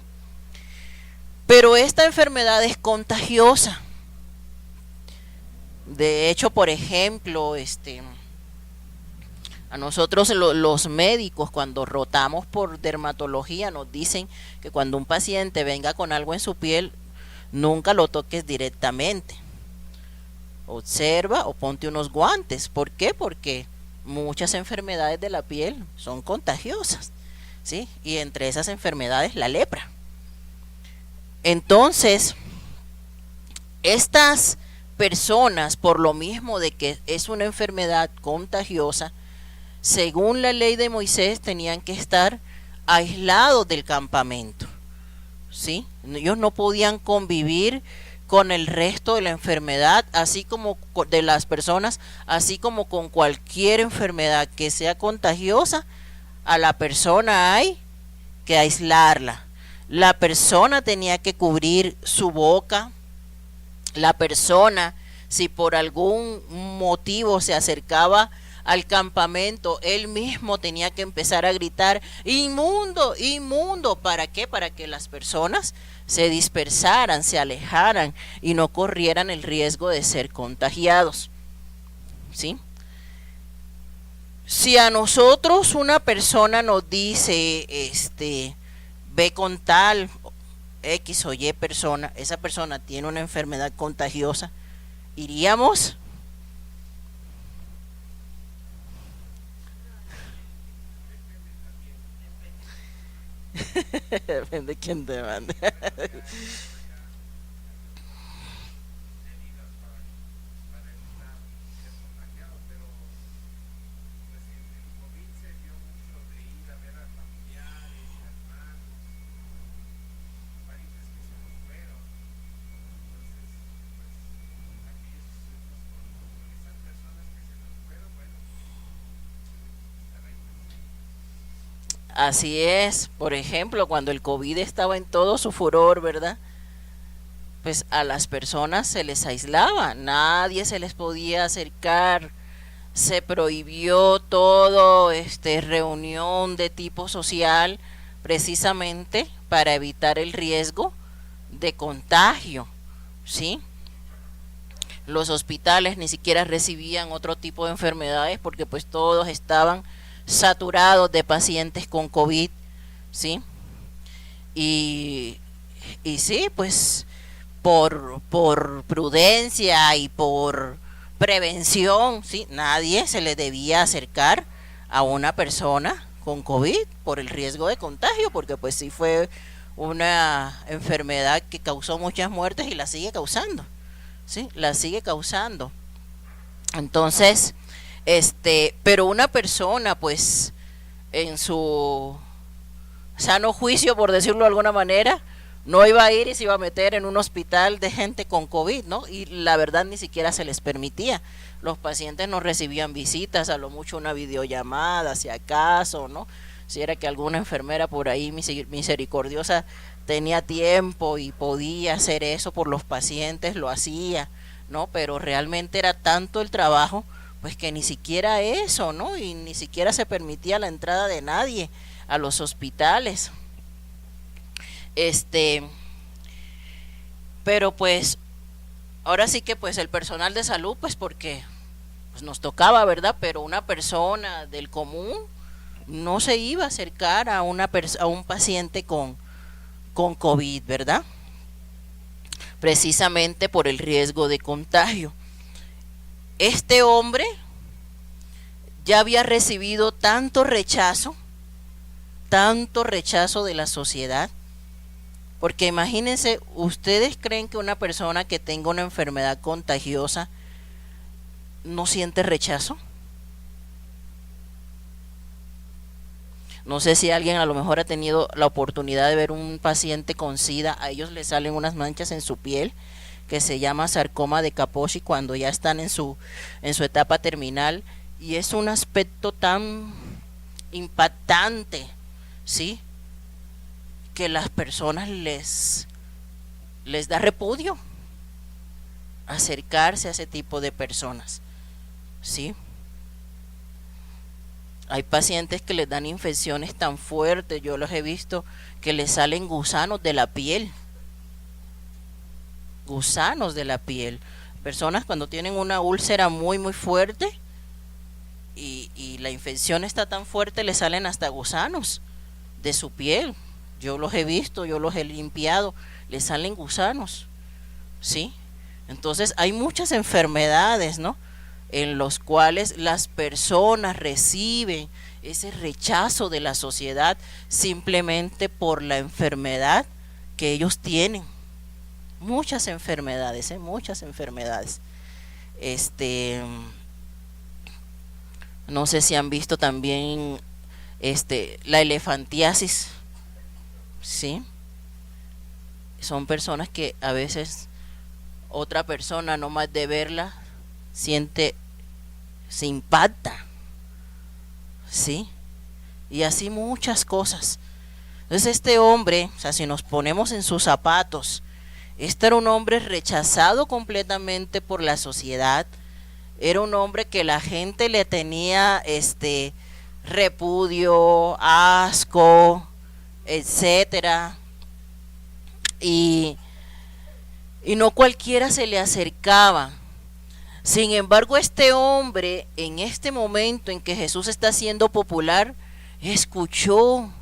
Pero esta enfermedad es contagiosa. De hecho, por ejemplo, a nosotros los médicos cuando rotamos por dermatología nos dicen que cuando un paciente venga con algo en su piel, nunca lo toques directamente. Observa o ponte unos guantes. ¿Por qué? Porque muchas enfermedades de la piel son contagiosas, ¿sí? Y entre esas enfermedades la lepra. Entonces, estas personas, por lo mismo de que es una enfermedad contagiosa, según la ley de Moisés, tenían que estar aislados del campamento, ¿sí? Ellos no podían convivir con el resto de la enfermedad, así como de las personas, así como con cualquier enfermedad que sea contagiosa, a la persona hay que aislarla. La persona tenía que cubrir su boca. La persona, si por algún motivo se acercaba al campamento, él mismo tenía que empezar a gritar, inmundo, inmundo. ¿Para qué? Para que las personas se dispersaran, se alejaran y no corrieran el riesgo de ser contagiados, ¿sí? Si a nosotros una persona nos dice, ve con tal X o Y persona, esa persona tiene una enfermedad contagiosa, ¿iríamos? Depende de quién te mande. Así es, por ejemplo, cuando el COVID estaba en todo su furor, ¿verdad? Pues a las personas se les aislaba, nadie se les podía acercar, se prohibió todo, reunión de tipo social, precisamente para evitar el riesgo de contagio, ¿sí? Los hospitales ni siquiera recibían otro tipo de enfermedades porque pues todos estaban saturados de pacientes con COVID, ¿sí? Y, y sí, pues por prudencia y por prevención, ¿sí? Nadie se le debía acercar a una persona con COVID por el riesgo de contagio, porque pues sí fue una enfermedad que causó muchas muertes y la sigue causando, ¿sí? La sigue causando. Entonces, pero una persona, pues, en su sano juicio, por decirlo de alguna manera, no iba a ir y se iba a meter en un hospital de gente con COVID, ¿no? Y la verdad ni siquiera se les permitía. Los pacientes no recibían visitas, a lo mucho una videollamada, si acaso, ¿no? Si era que alguna enfermera por ahí misericordiosa tenía tiempo y podía hacer eso por los pacientes, lo hacía, ¿no? Pero realmente era tanto el trabajo, pues que ni siquiera eso, ¿no? Y ni siquiera se permitía la entrada de nadie a los hospitales. Este, pero pues ahora sí que pues el personal de salud, pues porque pues nos tocaba, ¿verdad? Pero una persona del común no se iba a acercar a a un paciente con COVID, ¿verdad? Precisamente por el riesgo de contagio. Este hombre ya había recibido tanto rechazo de la sociedad. Porque imagínense, ¿ustedes creen que una persona que tenga una enfermedad contagiosa no siente rechazo? No sé si alguien a lo mejor ha tenido la oportunidad de ver un paciente con SIDA. A ellos les salen unas manchas en su piel que se llama sarcoma de Kaposi cuando ya están en su etapa terminal, y es un aspecto tan impactante, ¿sí?, que las personas les da repudio acercarse a ese tipo de personas, ¿sí? Hay pacientes que les dan infecciones tan fuertes, yo los he visto, que les salen gusanos de la piel. Gusanos de la piel. Personas cuando tienen una úlcera muy muy fuerte y la infección está tan fuerte, les salen hasta gusanos de su piel. Yo los he visto, yo los he limpiado, les salen gusanos, ¿sí? Entonces hay muchas enfermedades, ¿no?, en los cuales las personas reciben ese rechazo de la sociedad simplemente por la enfermedad que ellos tienen. Muchas enfermedades, muchas enfermedades. No sé si han visto también la elefantiasis, ¿sí? Son personas que a veces otra persona, no más de verla, se impacta, ¿sí? Y así muchas cosas. Entonces este hombre, o sea, si nos ponemos en sus zapatos, este era un hombre rechazado completamente por la sociedad. Era un hombre que la gente le tenía repudio, asco, etcétera. Y no cualquiera se le acercaba. Sin embargo, este hombre, en este momento en que Jesús está siendo popular, escuchó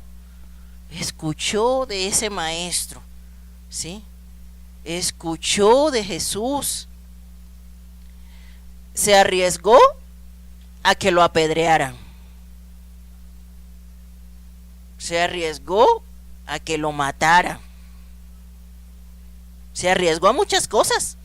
de ese maestro, ¿sí? Escuchó de Jesús. Se arriesgó a que lo apedrearan. Se arriesgó a que lo mataran. Se arriesgó a muchas cosas.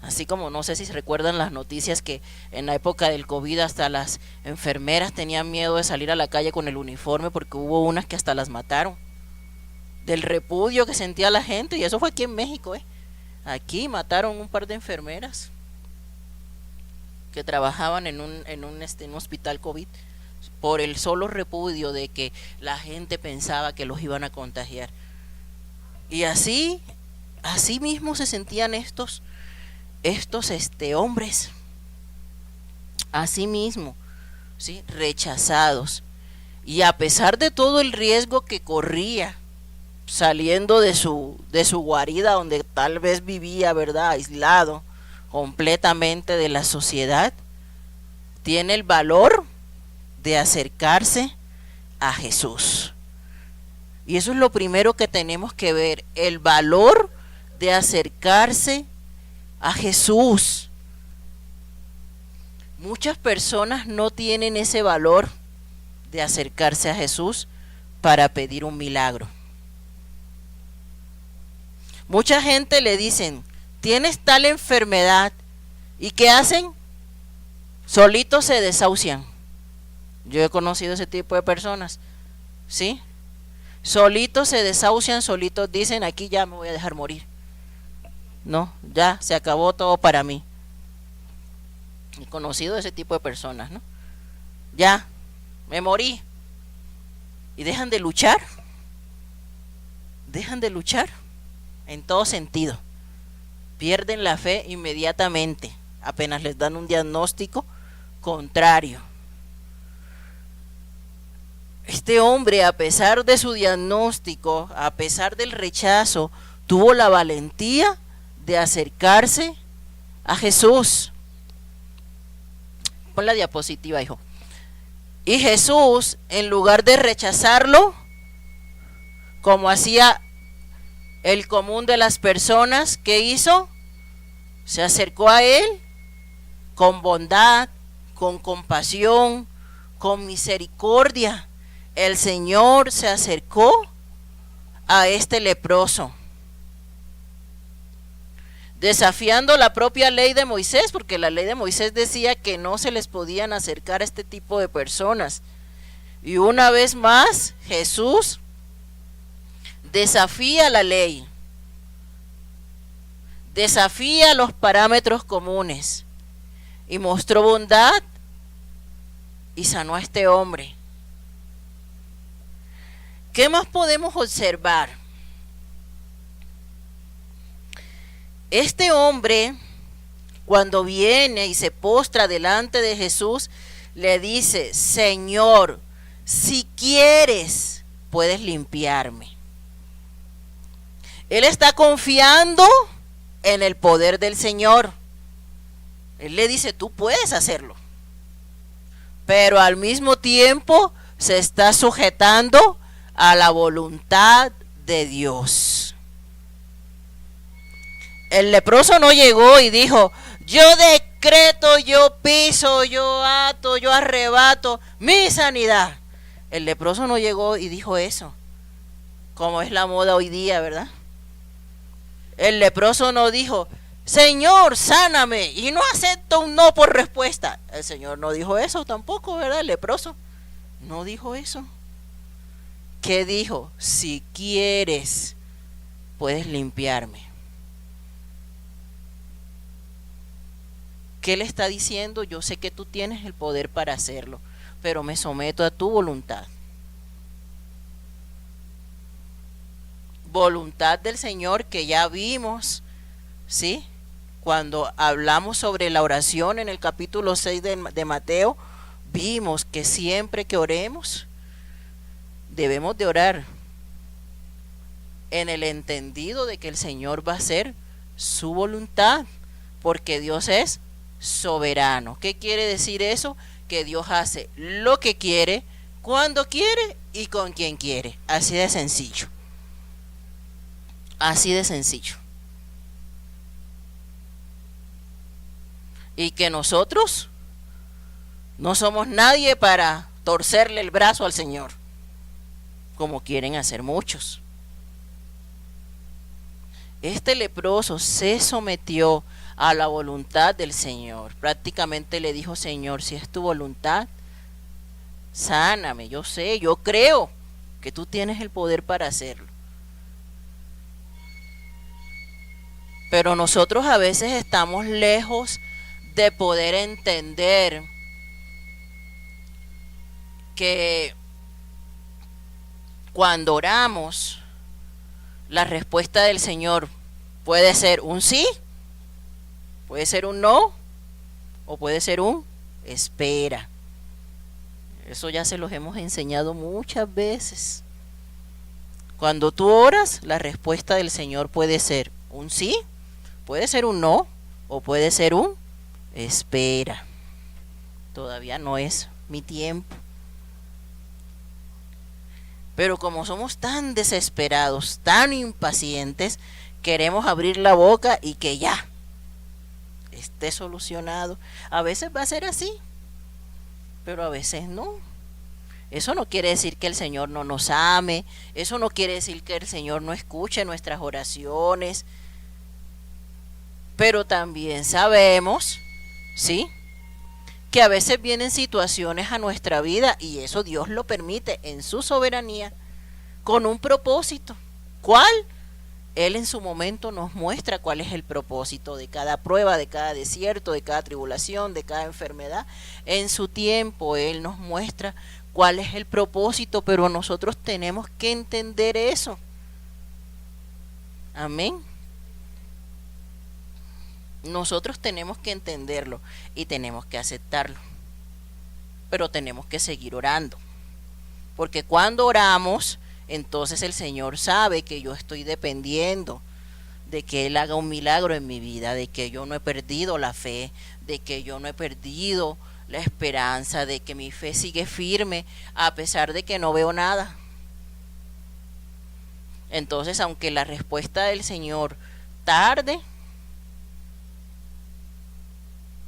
Así como no sé si se recuerdan las noticias que en la época del COVID hasta las enfermeras tenían miedo de salir a la calle con el uniforme porque hubo unas que hasta las mataron. Del repudio que sentía la gente, y eso fue aquí en México, Aquí mataron un par de enfermeras que trabajaban en un hospital COVID por el solo repudio de que la gente pensaba que los iban a contagiar. Y así mismo se sentían estos hombres, así mismo, ¿sí?, rechazados. Y a pesar de todo el riesgo que corría saliendo de su guarida donde tal vez vivía, ¿verdad?, aislado completamente de la sociedad, tiene el valor de acercarse a Jesús. Y eso es lo primero que tenemos que ver, el valor de acercarse a Jesús. Muchas personas no tienen ese valor de acercarse a Jesús para pedir un milagro. Mucha gente le dicen, tienes tal enfermedad, ¿y qué hacen? Solitos se desahucian. Yo he conocido ese tipo de personas, ¿sí? Solitos se desahucian, solitos dicen, aquí ya me voy a dejar morir. No, ya se acabó todo para mí. He conocido ese tipo de personas, ¿no? Ya, me morí. Y dejan de luchar. Dejan de luchar en todo sentido. Pierden la fe inmediatamente, apenas les dan un diagnóstico contrario. Este hombre, a pesar de su diagnóstico, a pesar del rechazo, tuvo la valentía de acercarse a Jesús. Pon la diapositiva, hijo. Y Jesús, en lugar de rechazarlo, como hacía El común de las personas, ¿qué hizo? Se acercó a él con bondad, con compasión, con misericordia. El Señor se acercó a este leproso, desafiando la propia ley de Moisés, porque la ley de Moisés decía que no se les podían acercar a este tipo de personas. Y una vez más, Jesús desafía la ley, desafía los parámetros comunes y mostró bondad y sanó a este hombre. ¿Qué más podemos observar? Este hombre, cuando viene y se postra delante de Jesús, le dice: Señor, si quieres, puedes limpiarme. Él está confiando en el poder del Señor. Él le dice: tú puedes hacerlo. Pero al mismo tiempo se está sujetando a la voluntad de Dios. El leproso no llegó y dijo: yo decreto, yo piso, yo ato, yo arrebato mi sanidad. El leproso no llegó y dijo eso, como es la moda hoy día, ¿verdad? El leproso no dijo: Señor, sáname, y no acepto un no por respuesta. El Señor no dijo eso tampoco, ¿verdad? El leproso no dijo eso. ¿Qué dijo? Si quieres, puedes limpiarme. ¿Qué le está diciendo? Yo sé que tú tienes el poder para hacerlo, pero me someto a tu voluntad. Voluntad del Señor que ya vimos, ¿sí? Cuando hablamos sobre la oración en el capítulo 6 de Mateo, vimos que siempre que oremos, debemos de orar en el entendido de que el Señor va a hacer su voluntad, porque Dios es soberano. ¿Qué quiere decir eso? Que Dios hace lo que quiere, cuando quiere y con quien quiere. Así de sencillo. Así de sencillo. Y que nosotros no somos nadie para torcerle el brazo al Señor, como quieren hacer muchos. Este leproso se sometió a la voluntad del Señor. Prácticamente le dijo: Señor, si es tu voluntad, sáname. Yo sé, yo creo que tú tienes el poder para hacerlo. Pero nosotros a veces estamos lejos de poder entender que cuando oramos, la respuesta del Señor puede ser un sí, puede ser un no, o puede ser un espera. Eso ya se los hemos enseñado muchas veces. Cuando tú oras, la respuesta del Señor puede ser un sí, puede ser un no, o puede ser un espera. Todavía no es mi tiempo. Pero como somos tan desesperados, tan impacientes, queremos abrir la boca y que ya esté solucionado. A veces va a ser así, pero a veces no. Eso no quiere decir que el Señor no nos ame, eso no quiere decir que el Señor no escuche nuestras oraciones, pero también sabemos, ¿sí?, que a veces vienen situaciones a nuestra vida y eso Dios lo permite en su soberanía con un propósito. ¿Cuál? Él en su momento nos muestra cuál es el propósito de cada prueba, de cada desierto, de cada tribulación, de cada enfermedad. En su tiempo Él nos muestra cuál es el propósito, pero nosotros tenemos que entender eso. Amén. Nosotros tenemos que entenderlo y tenemos que aceptarlo, pero tenemos que seguir orando, porque cuando oramos, entonces el Señor sabe que yo estoy dependiendo de que Él haga un milagro en mi vida, de que yo no he perdido la fe, de que yo no he perdido la esperanza, de que mi fe sigue firme a pesar de que no veo nada. Entonces, aunque la respuesta del Señor tarde,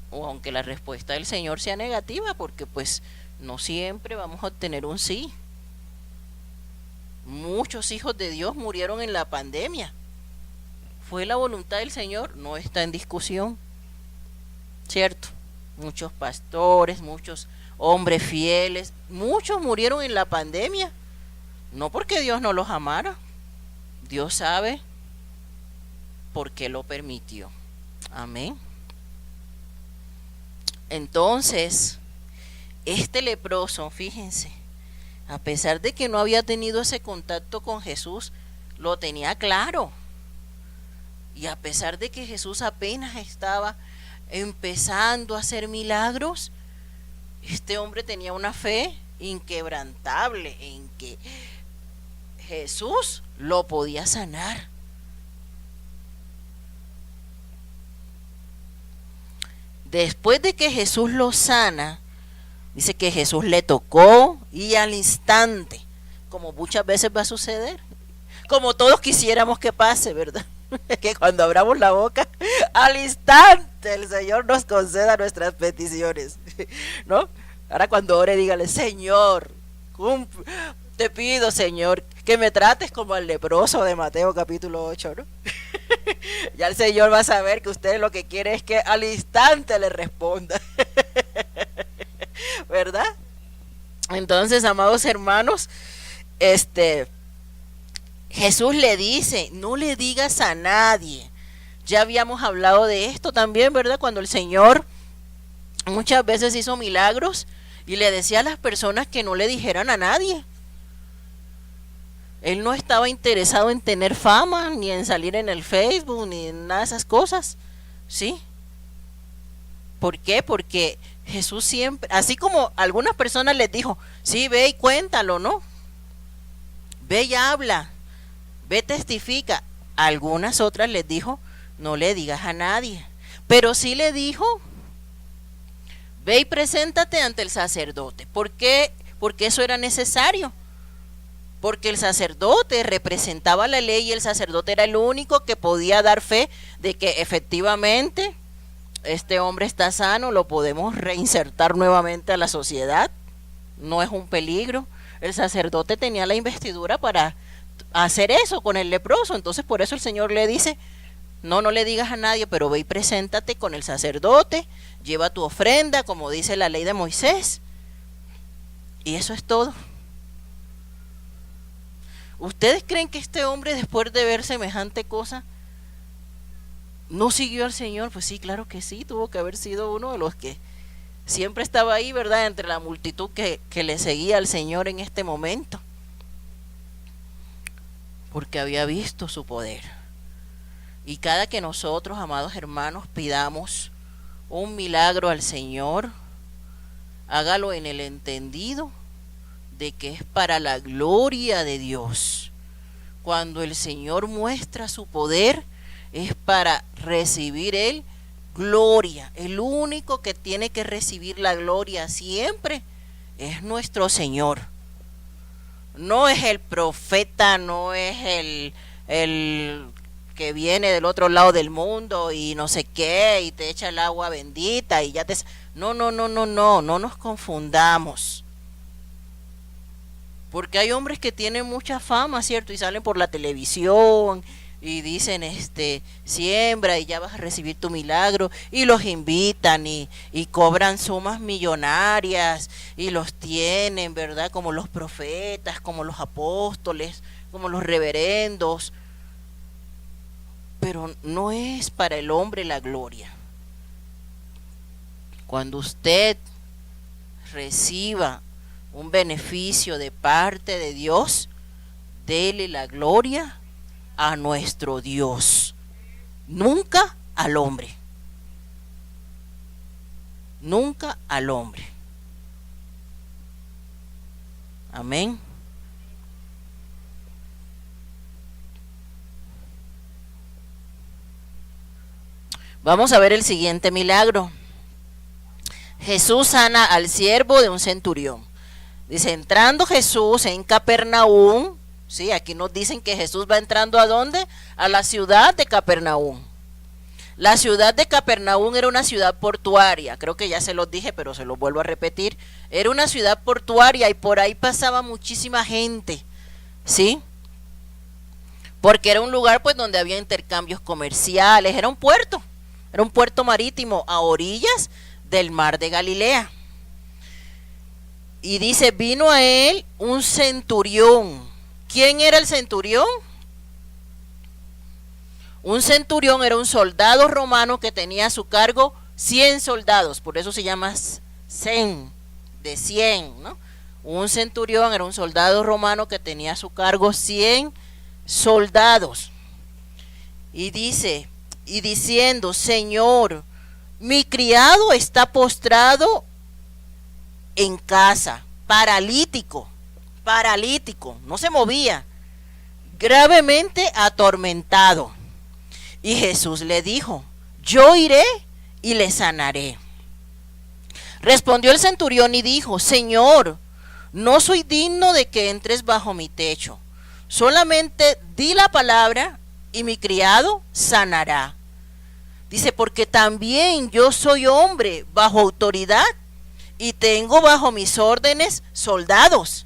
o aunque la respuesta del Señor sea negativa, porque pues no siempre vamos a obtener un sí. Muchos hijos de Dios murieron en la pandemia. ¿Fue la voluntad del Señor? No está en discusión, ¿cierto? Muchos pastores, muchos hombres fieles, muchos murieron en la pandemia. No porque Dios no los amara. Dios sabe por qué lo permitió. Amén. Entonces, este leproso, fíjense, a pesar de que no había tenido ese contacto con Jesús, lo tenía claro. Y a pesar de que Jesús apenas estaba empezando a hacer milagros, este hombre tenía una fe inquebrantable en que Jesús lo podía sanar. Después de que Jesús lo sana, dice que Jesús le tocó y al instante, como muchas veces va a suceder, como todos quisiéramos que pase, ¿verdad? Que cuando abramos la boca, al instante el Señor nos conceda nuestras peticiones, ¿no? Ahora cuando ore, dígale: Señor, te pido, Señor, que me trates como al leproso de Mateo capítulo 8, ¿no? Ya el Señor va a saber que usted lo que quiere es que al instante le responda. ¿Verdad? Entonces, amados hermanos, Jesús le dice: no le digas a nadie. Ya habíamos hablado de esto también, ¿verdad? Cuando el Señor muchas veces hizo milagros y le decía a las personas que no le dijeran a nadie. Él no estaba interesado en tener fama, ni en salir en el Facebook, ni en nada de esas cosas, ¿sí? ¿Por qué? Porque Jesús siempre, así como algunas personas les dijo: sí, ve y cuéntalo, ¿no? Ve y habla, ve, testifica. A algunas otras les dijo: no le digas a nadie. Pero sí le dijo: ve y preséntate ante el sacerdote. ¿Por qué? Porque eso era necesario. Porque el sacerdote representaba la ley y el sacerdote era el único que podía dar fe de que efectivamente este hombre está sano, lo podemos reinsertar nuevamente a la sociedad, no es un peligro. El sacerdote tenía la investidura para hacer eso con el leproso. Entonces por eso el Señor le dice: no le digas a nadie, pero ve y preséntate con el sacerdote, lleva tu ofrenda como dice la ley de Moisés, y eso es todo. ¿Ustedes creen que este hombre, después de ver semejante cosa, no siguió al Señor? Pues sí, claro que sí, tuvo que haber sido uno de los que siempre estaba ahí, ¿verdad?, entre la multitud que le seguía al Señor en este momento, porque había visto su poder. Y cada que nosotros, amados hermanos, pidamos un milagro al Señor, hágalo en el entendido de que es para la gloria de Dios. Cuando el Señor muestra su poder, es para recibir Él gloria. El único que tiene que recibir la gloria siempre es nuestro Señor. No es el profeta, no es el que viene del otro lado del mundo y no sé qué, y te echa el agua bendita y ya te... No nos confundamos. Porque hay hombres que tienen mucha fama, ¿cierto? Y salen por la televisión y dicen, siembra y ya vas a recibir tu milagro. Y los invitan y cobran sumas millonarias y los tienen, ¿verdad? Como los profetas, como los apóstoles, como los reverendos. Pero no es para el hombre la gloria. Cuando usted reciba un beneficio de parte de Dios, dele la gloria a nuestro Dios, nunca al hombre, nunca al hombre. Amén. Vamos a ver el siguiente milagro. Jesús sana al siervo de un centurión. Dice: entrando Jesús en Capernaum, Sí, aquí nos dicen que Jesús va entrando ¿a dónde? A la ciudad de Capernaum. La ciudad de Capernaum era una ciudad portuaria, creo que ya se los dije, pero se los vuelvo a repetir. Era una ciudad portuaria y por ahí pasaba muchísima gente, ¿sí? Porque era un lugar pues donde había intercambios comerciales, era un puerto marítimo a orillas del mar de Galilea. Y dice, vino a él un centurión. ¿Quién era el centurión? Un centurión era un soldado romano que tenía a su cargo 100 soldados, por eso se llama cen, de 100, ¿no? Un centurión era un soldado romano que tenía a su cargo 100 soldados. Y dice, y diciendo, Señor, mi criado está postrado en casa, paralítico, no se movía, gravemente atormentado. Y Jesús le dijo, yo iré y le sanaré. Respondió el centurión y dijo, Señor, no soy digno de que entres bajo mi techo, solamente di la palabra y mi criado sanará. Dice, porque también yo soy hombre bajo autoridad y tengo bajo mis órdenes soldados.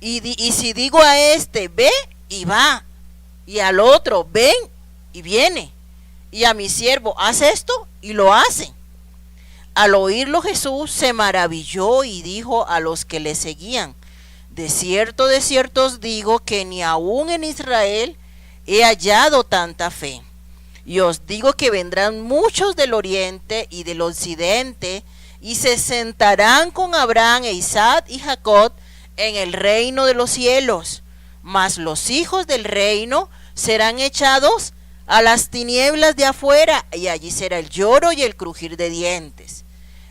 Y si digo a este, ve y va, y al otro, ven y viene, y a mi siervo, haz esto y lo hace. Al oírlo Jesús se maravilló y dijo a los que le seguían, de cierto os digo que ni aún en Israel he hallado tanta fe. Y os digo que vendrán muchos del oriente y del occidente y se sentarán con Abraham e Isaac y Jacob en el reino de los cielos, mas los hijos del reino serán echados a las tinieblas de afuera, y allí será el lloro y el crujir de dientes.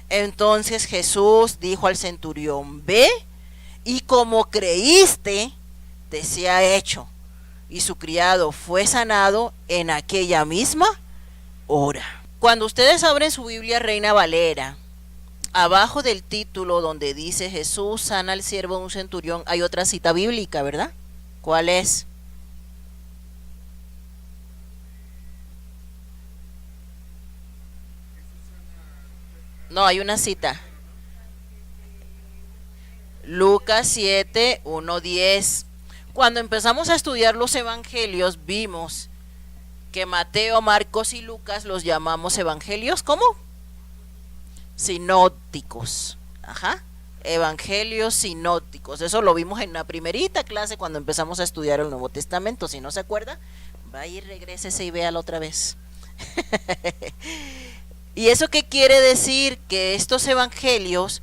Entonces Jesús dijo al centurión, ve, y como creíste, te sea hecho. Y su criado fue sanado en aquella misma hora. Cuando ustedes abren su Biblia Reina Valera, abajo del título donde dice Jesús sana al siervo de un centurión, hay otra cita bíblica, ¿verdad? ¿Cuál es? No, hay una cita. Lucas 7, 1, 10. Cuando empezamos a estudiar los evangelios, vimos que Mateo, Marcos y Lucas los llamamos evangelios, ¿cómo? Sinópticos. Ajá. Evangelios sinópticos. Eso lo vimos en la primerita clase cuando empezamos a estudiar el Nuevo Testamento. Si no se acuerda, va y regrésese y véalo otra vez. ¿Y eso qué quiere decir? Que estos evangelios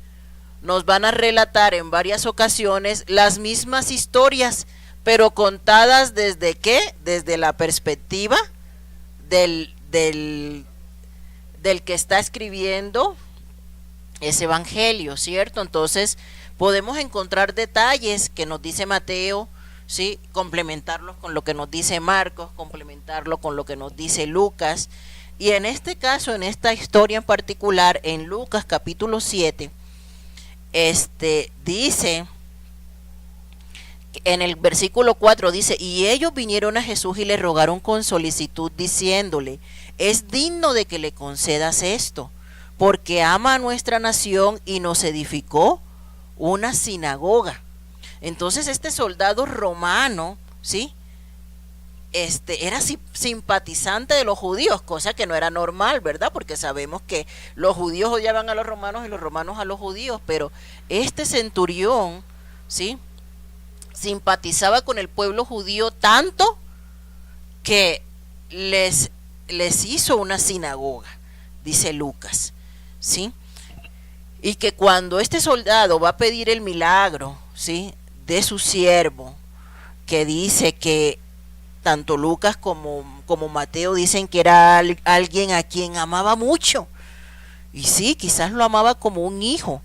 nos van a relatar en varias ocasiones las mismas historias, pero contadas desde ¿qué? Desde la perspectiva del que está escribiendo ese evangelio, ¿cierto? Entonces podemos encontrar detalles que nos dice Mateo, ¿sí? Complementarlos con lo que nos dice Marcos, complementarlo con lo que nos dice Lucas. Y en este caso, en esta historia en particular, en Lucas capítulo 7, dice, en el versículo 4 dice, y ellos vinieron a Jesús y le rogaron con solicitud, diciéndole, es digno de que le concedas esto, porque ama a nuestra nación y nos edificó una sinagoga. Entonces este soldado romano, ¿sí? Era simpatizante de los judíos, cosa que no era normal, ¿verdad? Porque sabemos que los judíos odiaban a los romanos y los romanos a los judíos, pero este centurión, ¿sí? Simpatizaba con el pueblo judío tanto que les hizo una sinagoga, dice Lucas, ¿sí? Y que cuando este soldado va a pedir el milagro, ¿sí? De su siervo, que dice que tanto Lucas como Mateo dicen que era alguien a quien amaba mucho. Y sí, quizás lo amaba como un hijo.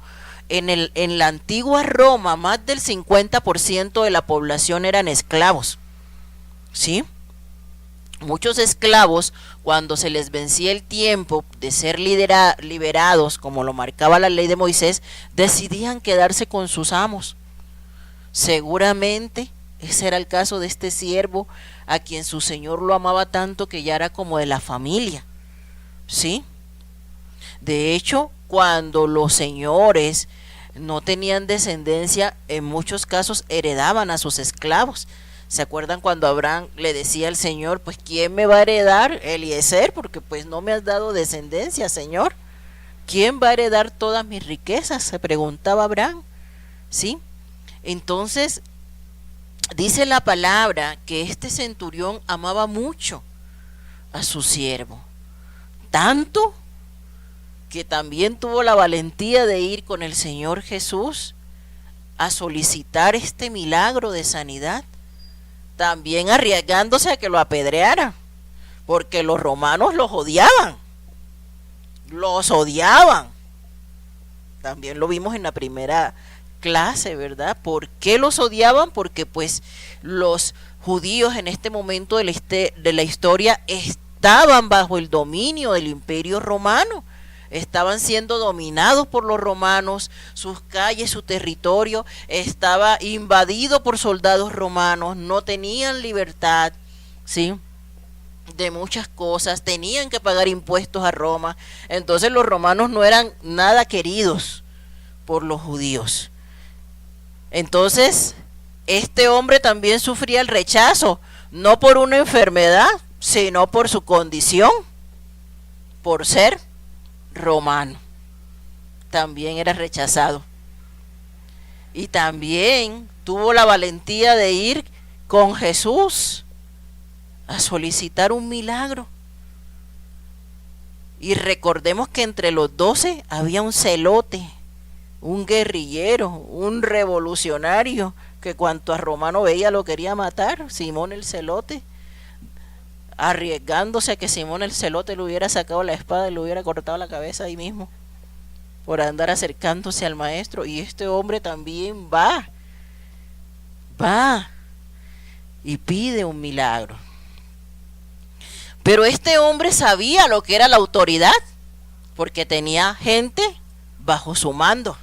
En la antigua Roma, más del 50% de la población eran esclavos. ¿Sí? Muchos esclavos, cuando se les vencía el tiempo de ser liberados, como lo marcaba la ley de Moisés, decidían quedarse con sus amos. Seguramente Ese era el caso de este siervo a quien su señor lo amaba tanto que ya era como de la familia, ¿sí? De hecho, cuando los señores no tenían descendencia, en muchos casos heredaban a sus esclavos. ¿Se acuerdan cuando Abraham le decía al Señor, pues quién me va a heredar? Eliezer, porque pues no me has dado descendencia, Señor. ¿Quién va a heredar todas mis riquezas?, se preguntaba Abraham, ¿sí? Entonces, dice la palabra que este centurión amaba mucho a su siervo, tanto que también tuvo la valentía de ir con el Señor Jesús a solicitar este milagro de sanidad, también arriesgándose a que lo apedreara, porque los romanos los odiaban, los odiaban. También lo vimos en la primera clase, ¿verdad? ¿Por qué los odiaban? Porque pues los judíos en este momento de la historia estaban bajo el dominio del Imperio Romano, estaban siendo dominados por los romanos, sus calles, su territorio estaba invadido por soldados romanos, no tenían libertad, ¿sí?, de muchas cosas, tenían que pagar impuestos a Roma. Entonces los romanos no eran nada queridos por los judíos. Entonces este hombre también sufría el rechazo, no por una enfermedad, sino por su condición, por ser romano. También era rechazado. Y también tuvo la valentía de ir con Jesús a solicitar un milagro. Y recordemos que entre los 12 había un celote, un guerrillero, un revolucionario, que cuanto a romano veía lo quería matar, Simón el celote, arriesgándose a que Simón el celote le hubiera sacado la espada y le hubiera cortado la cabeza ahí mismo, por andar acercándose al maestro. Y este hombre también va y pide un milagro. Pero este hombre sabía lo que era la autoridad, porque tenía gente bajo su mando,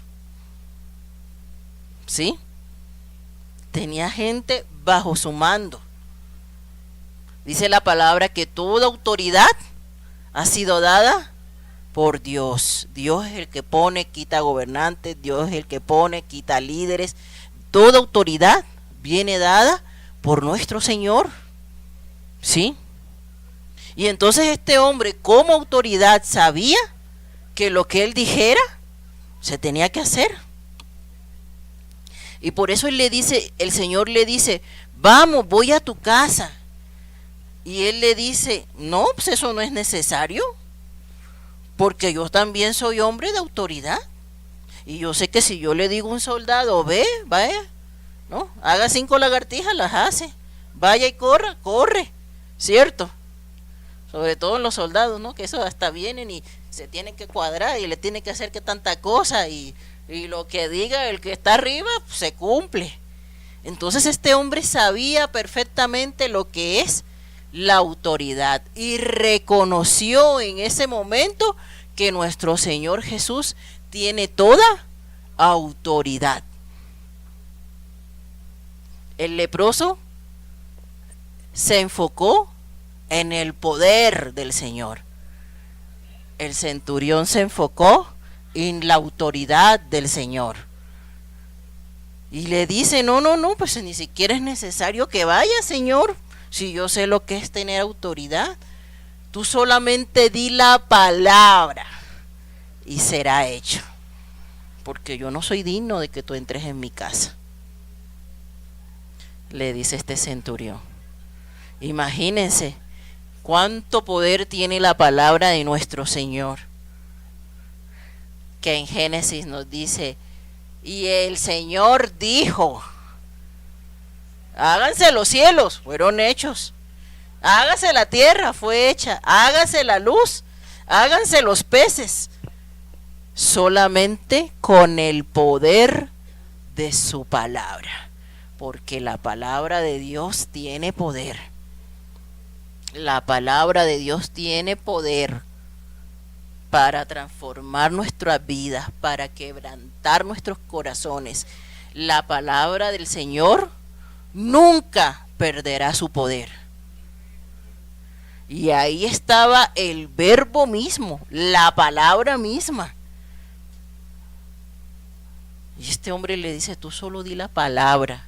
¿sí? Tenía gente bajo su mando. Dice la palabra que toda autoridad ha sido dada por Dios. Dios es el que pone, quita gobernantes, Dios es el que pone, quita líderes. Toda autoridad viene dada por nuestro Señor, ¿sí? Y entonces este hombre, como autoridad, sabía que lo que él dijera se tenía que hacer. Y por eso el Señor le dice, vamos, voy a tu casa. Y él le dice, no, pues eso no es necesario, porque yo también soy hombre de autoridad. Y yo sé que si yo le digo a un soldado, vaya, ¿no? Haga 5 lagartijas, las hace. Vaya y corre, ¿cierto? Sobre todo en los soldados, ¿no? Que eso hasta vienen y se tienen que cuadrar y le tienen que hacer que tanta cosa y lo que diga el que está arriba, pues, se cumple. Entonces este hombre sabía perfectamente lo que es la autoridad y reconoció en ese momento que nuestro Señor Jesús tiene toda autoridad. El leproso se enfocó en el poder del Señor. El centurión se enfocó en la autoridad del Señor. Y le dice, no, pues ni siquiera es necesario que vaya, Señor, si yo sé lo que es tener autoridad. Tú solamente di la palabra y será hecho, porque yo no soy digno de que tú entres en mi casa, le dice este centurión. Imagínense cuánto poder tiene la palabra de nuestro Señor, que en Génesis nos dice, y el Señor dijo, háganse los cielos, fueron hechos, hágase la tierra, fue hecha, hágase la luz, háganse los peces, solamente con el poder de su palabra, porque la palabra de Dios tiene poder. La palabra de Dios tiene poder para transformar nuestras vidas, para quebrantar nuestros corazones. La palabra del Señor nunca perderá su poder. Y ahí estaba el verbo mismo, la palabra misma. Y este hombre le dice, tú solo di la palabra.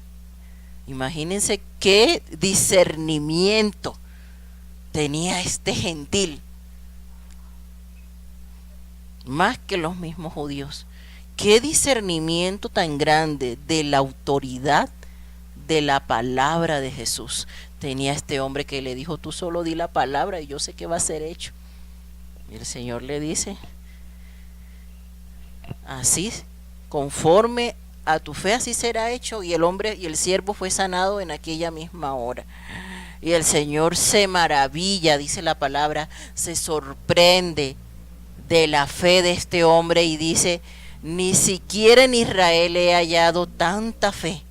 Imagínense qué discernimiento tenía este gentil, más que los mismos judíos. Qué discernimiento tan grande de la autoridad de la palabra de Jesús tenía este hombre, que le dijo, tú solo di la palabra y yo sé que va a ser hecho. Y el Señor le dice, así, conforme a tu fe, así será hecho. Y el hombre y el siervo fue sanado en aquella misma hora. Y el Señor se maravilla, dice la palabra, se sorprende de la fe de este hombre y dice, ni siquiera en Israel he hallado tanta fe.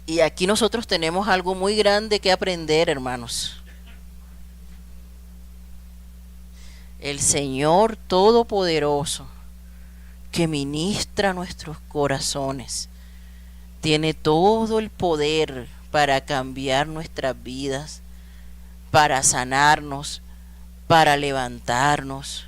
Y aquí nosotros tenemos algo muy grande que aprender, hermanos. El Señor Todopoderoso, que ministra nuestros corazones, tiene todo el poder para cambiar nuestras vidas, para sanarnos, para levantarnos.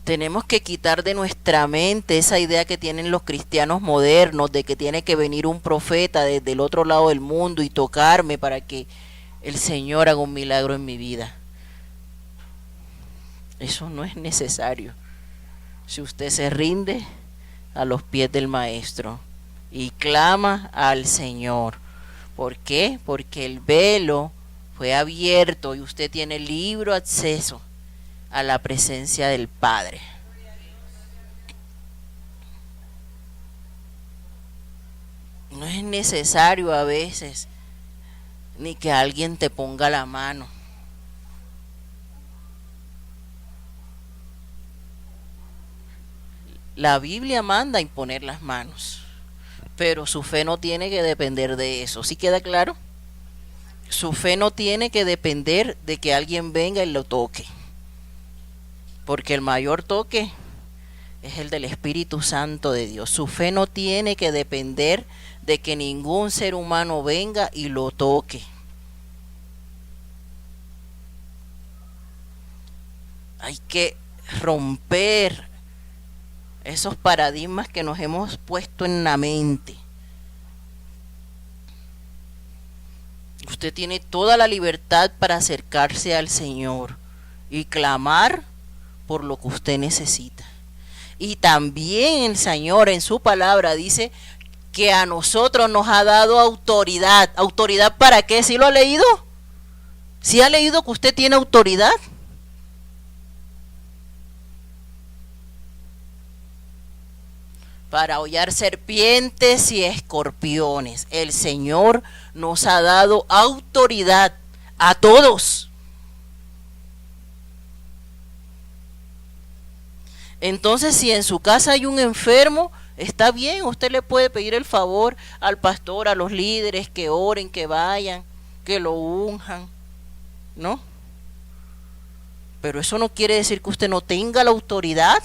Tenemos que quitar de nuestra mente esa idea que tienen los cristianos modernos de que tiene que venir un profeta desde el otro lado del mundo y tocarme para que el Señor haga un milagro en mi vida. Eso no es necesario. Si usted se rinde a los pies del Maestro y clama al Señor. ¿Por qué? Porque el velo fue abierto y usted tiene libre acceso a la presencia del Padre. No es necesario a veces ni que alguien te ponga la mano. La Biblia manda imponer las manos, pero su fe no tiene que depender de eso. ¿Sí queda claro? Su fe no tiene que depender de que alguien venga y lo toque, porque el mayor toque es el del Espíritu Santo de Dios. Su fe no tiene que depender de que ningún ser humano venga y lo toque. Hay que romper esos paradigmas que nos hemos puesto en la mente. Usted tiene toda la libertad para acercarse al Señor y clamar por lo que usted necesita. Y también el Señor en su palabra dice que a nosotros nos ha dado autoridad. ¿Autoridad para qué? ¿Sí lo ha leído? ¿Sí ha leído que usted tiene autoridad? Para hollar serpientes y escorpiones. El Señor nos ha dado autoridad a todos. Entonces, si en su casa hay un enfermo, está bien, usted le puede pedir el favor al pastor, a los líderes, que oren, que vayan, que lo unjan, ¿no? Pero eso no quiere decir que usted no tenga la autoridad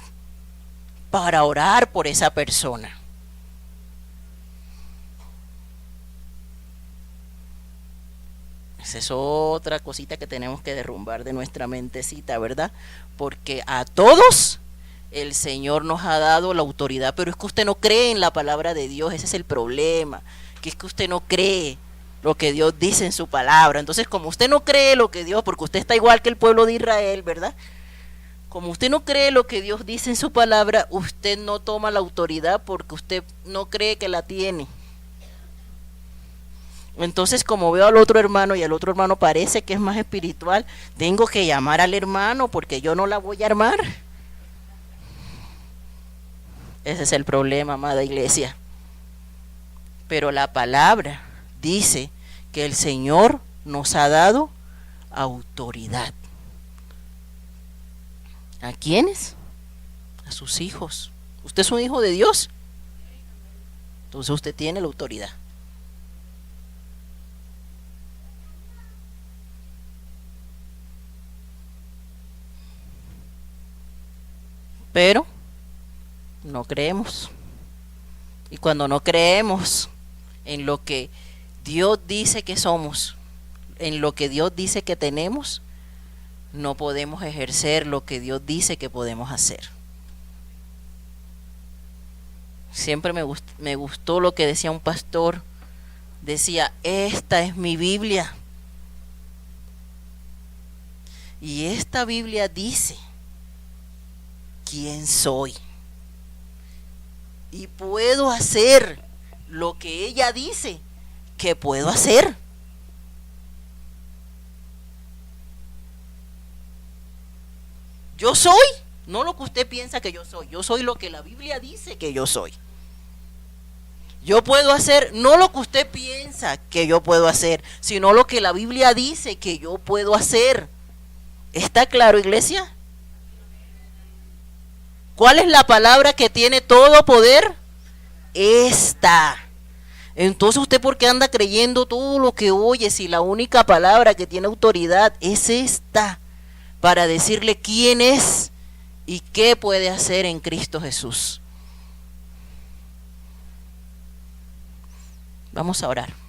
para orar por esa persona. Esa es otra cosita que tenemos que derrumbar de nuestra mentecita, ¿verdad? Porque a todos el Señor nos ha dado la autoridad, pero es que usted no cree en la palabra de Dios, ese es el problema, que es que usted no cree lo que Dios dice en su palabra. Entonces, como usted no cree lo que Dios, porque usted está igual que el pueblo de Israel, ¿verdad? Como usted no cree lo que Dios dice en su palabra, usted no toma la autoridad porque usted no cree que la tiene. Entonces, como veo al otro hermano y el otro hermano parece que es más espiritual, tengo que llamar al hermano porque yo no la voy a armar. Ese es el problema, amada iglesia. Pero la palabra dice que el Señor nos ha dado autoridad. ¿A quiénes? A sus hijos. ¿Usted es un hijo de Dios? Entonces usted tiene la autoridad. Pero no creemos. Y cuando no creemos en lo que Dios dice que somos, en lo que Dios dice que tenemos, no podemos ejercer lo que Dios dice que podemos hacer. Siempre me gustó lo que decía un pastor. Decía, esta es mi Biblia. Y esta Biblia dice quién soy. Y puedo hacer lo que ella dice que puedo hacer. Yo soy, no lo que usted piensa que yo soy. Yo soy lo que la Biblia dice que yo soy. Yo puedo hacer no lo que usted piensa que yo puedo hacer, sino lo que la Biblia dice que yo puedo hacer. ¿Está claro, iglesia? ¿Cuál es la palabra que tiene todo poder? Esta. Entonces, ¿usted por qué anda creyendo todo lo que oye si la única palabra que tiene autoridad es esta? Para decirle quién es y qué puede hacer en Cristo Jesús. Vamos a orar.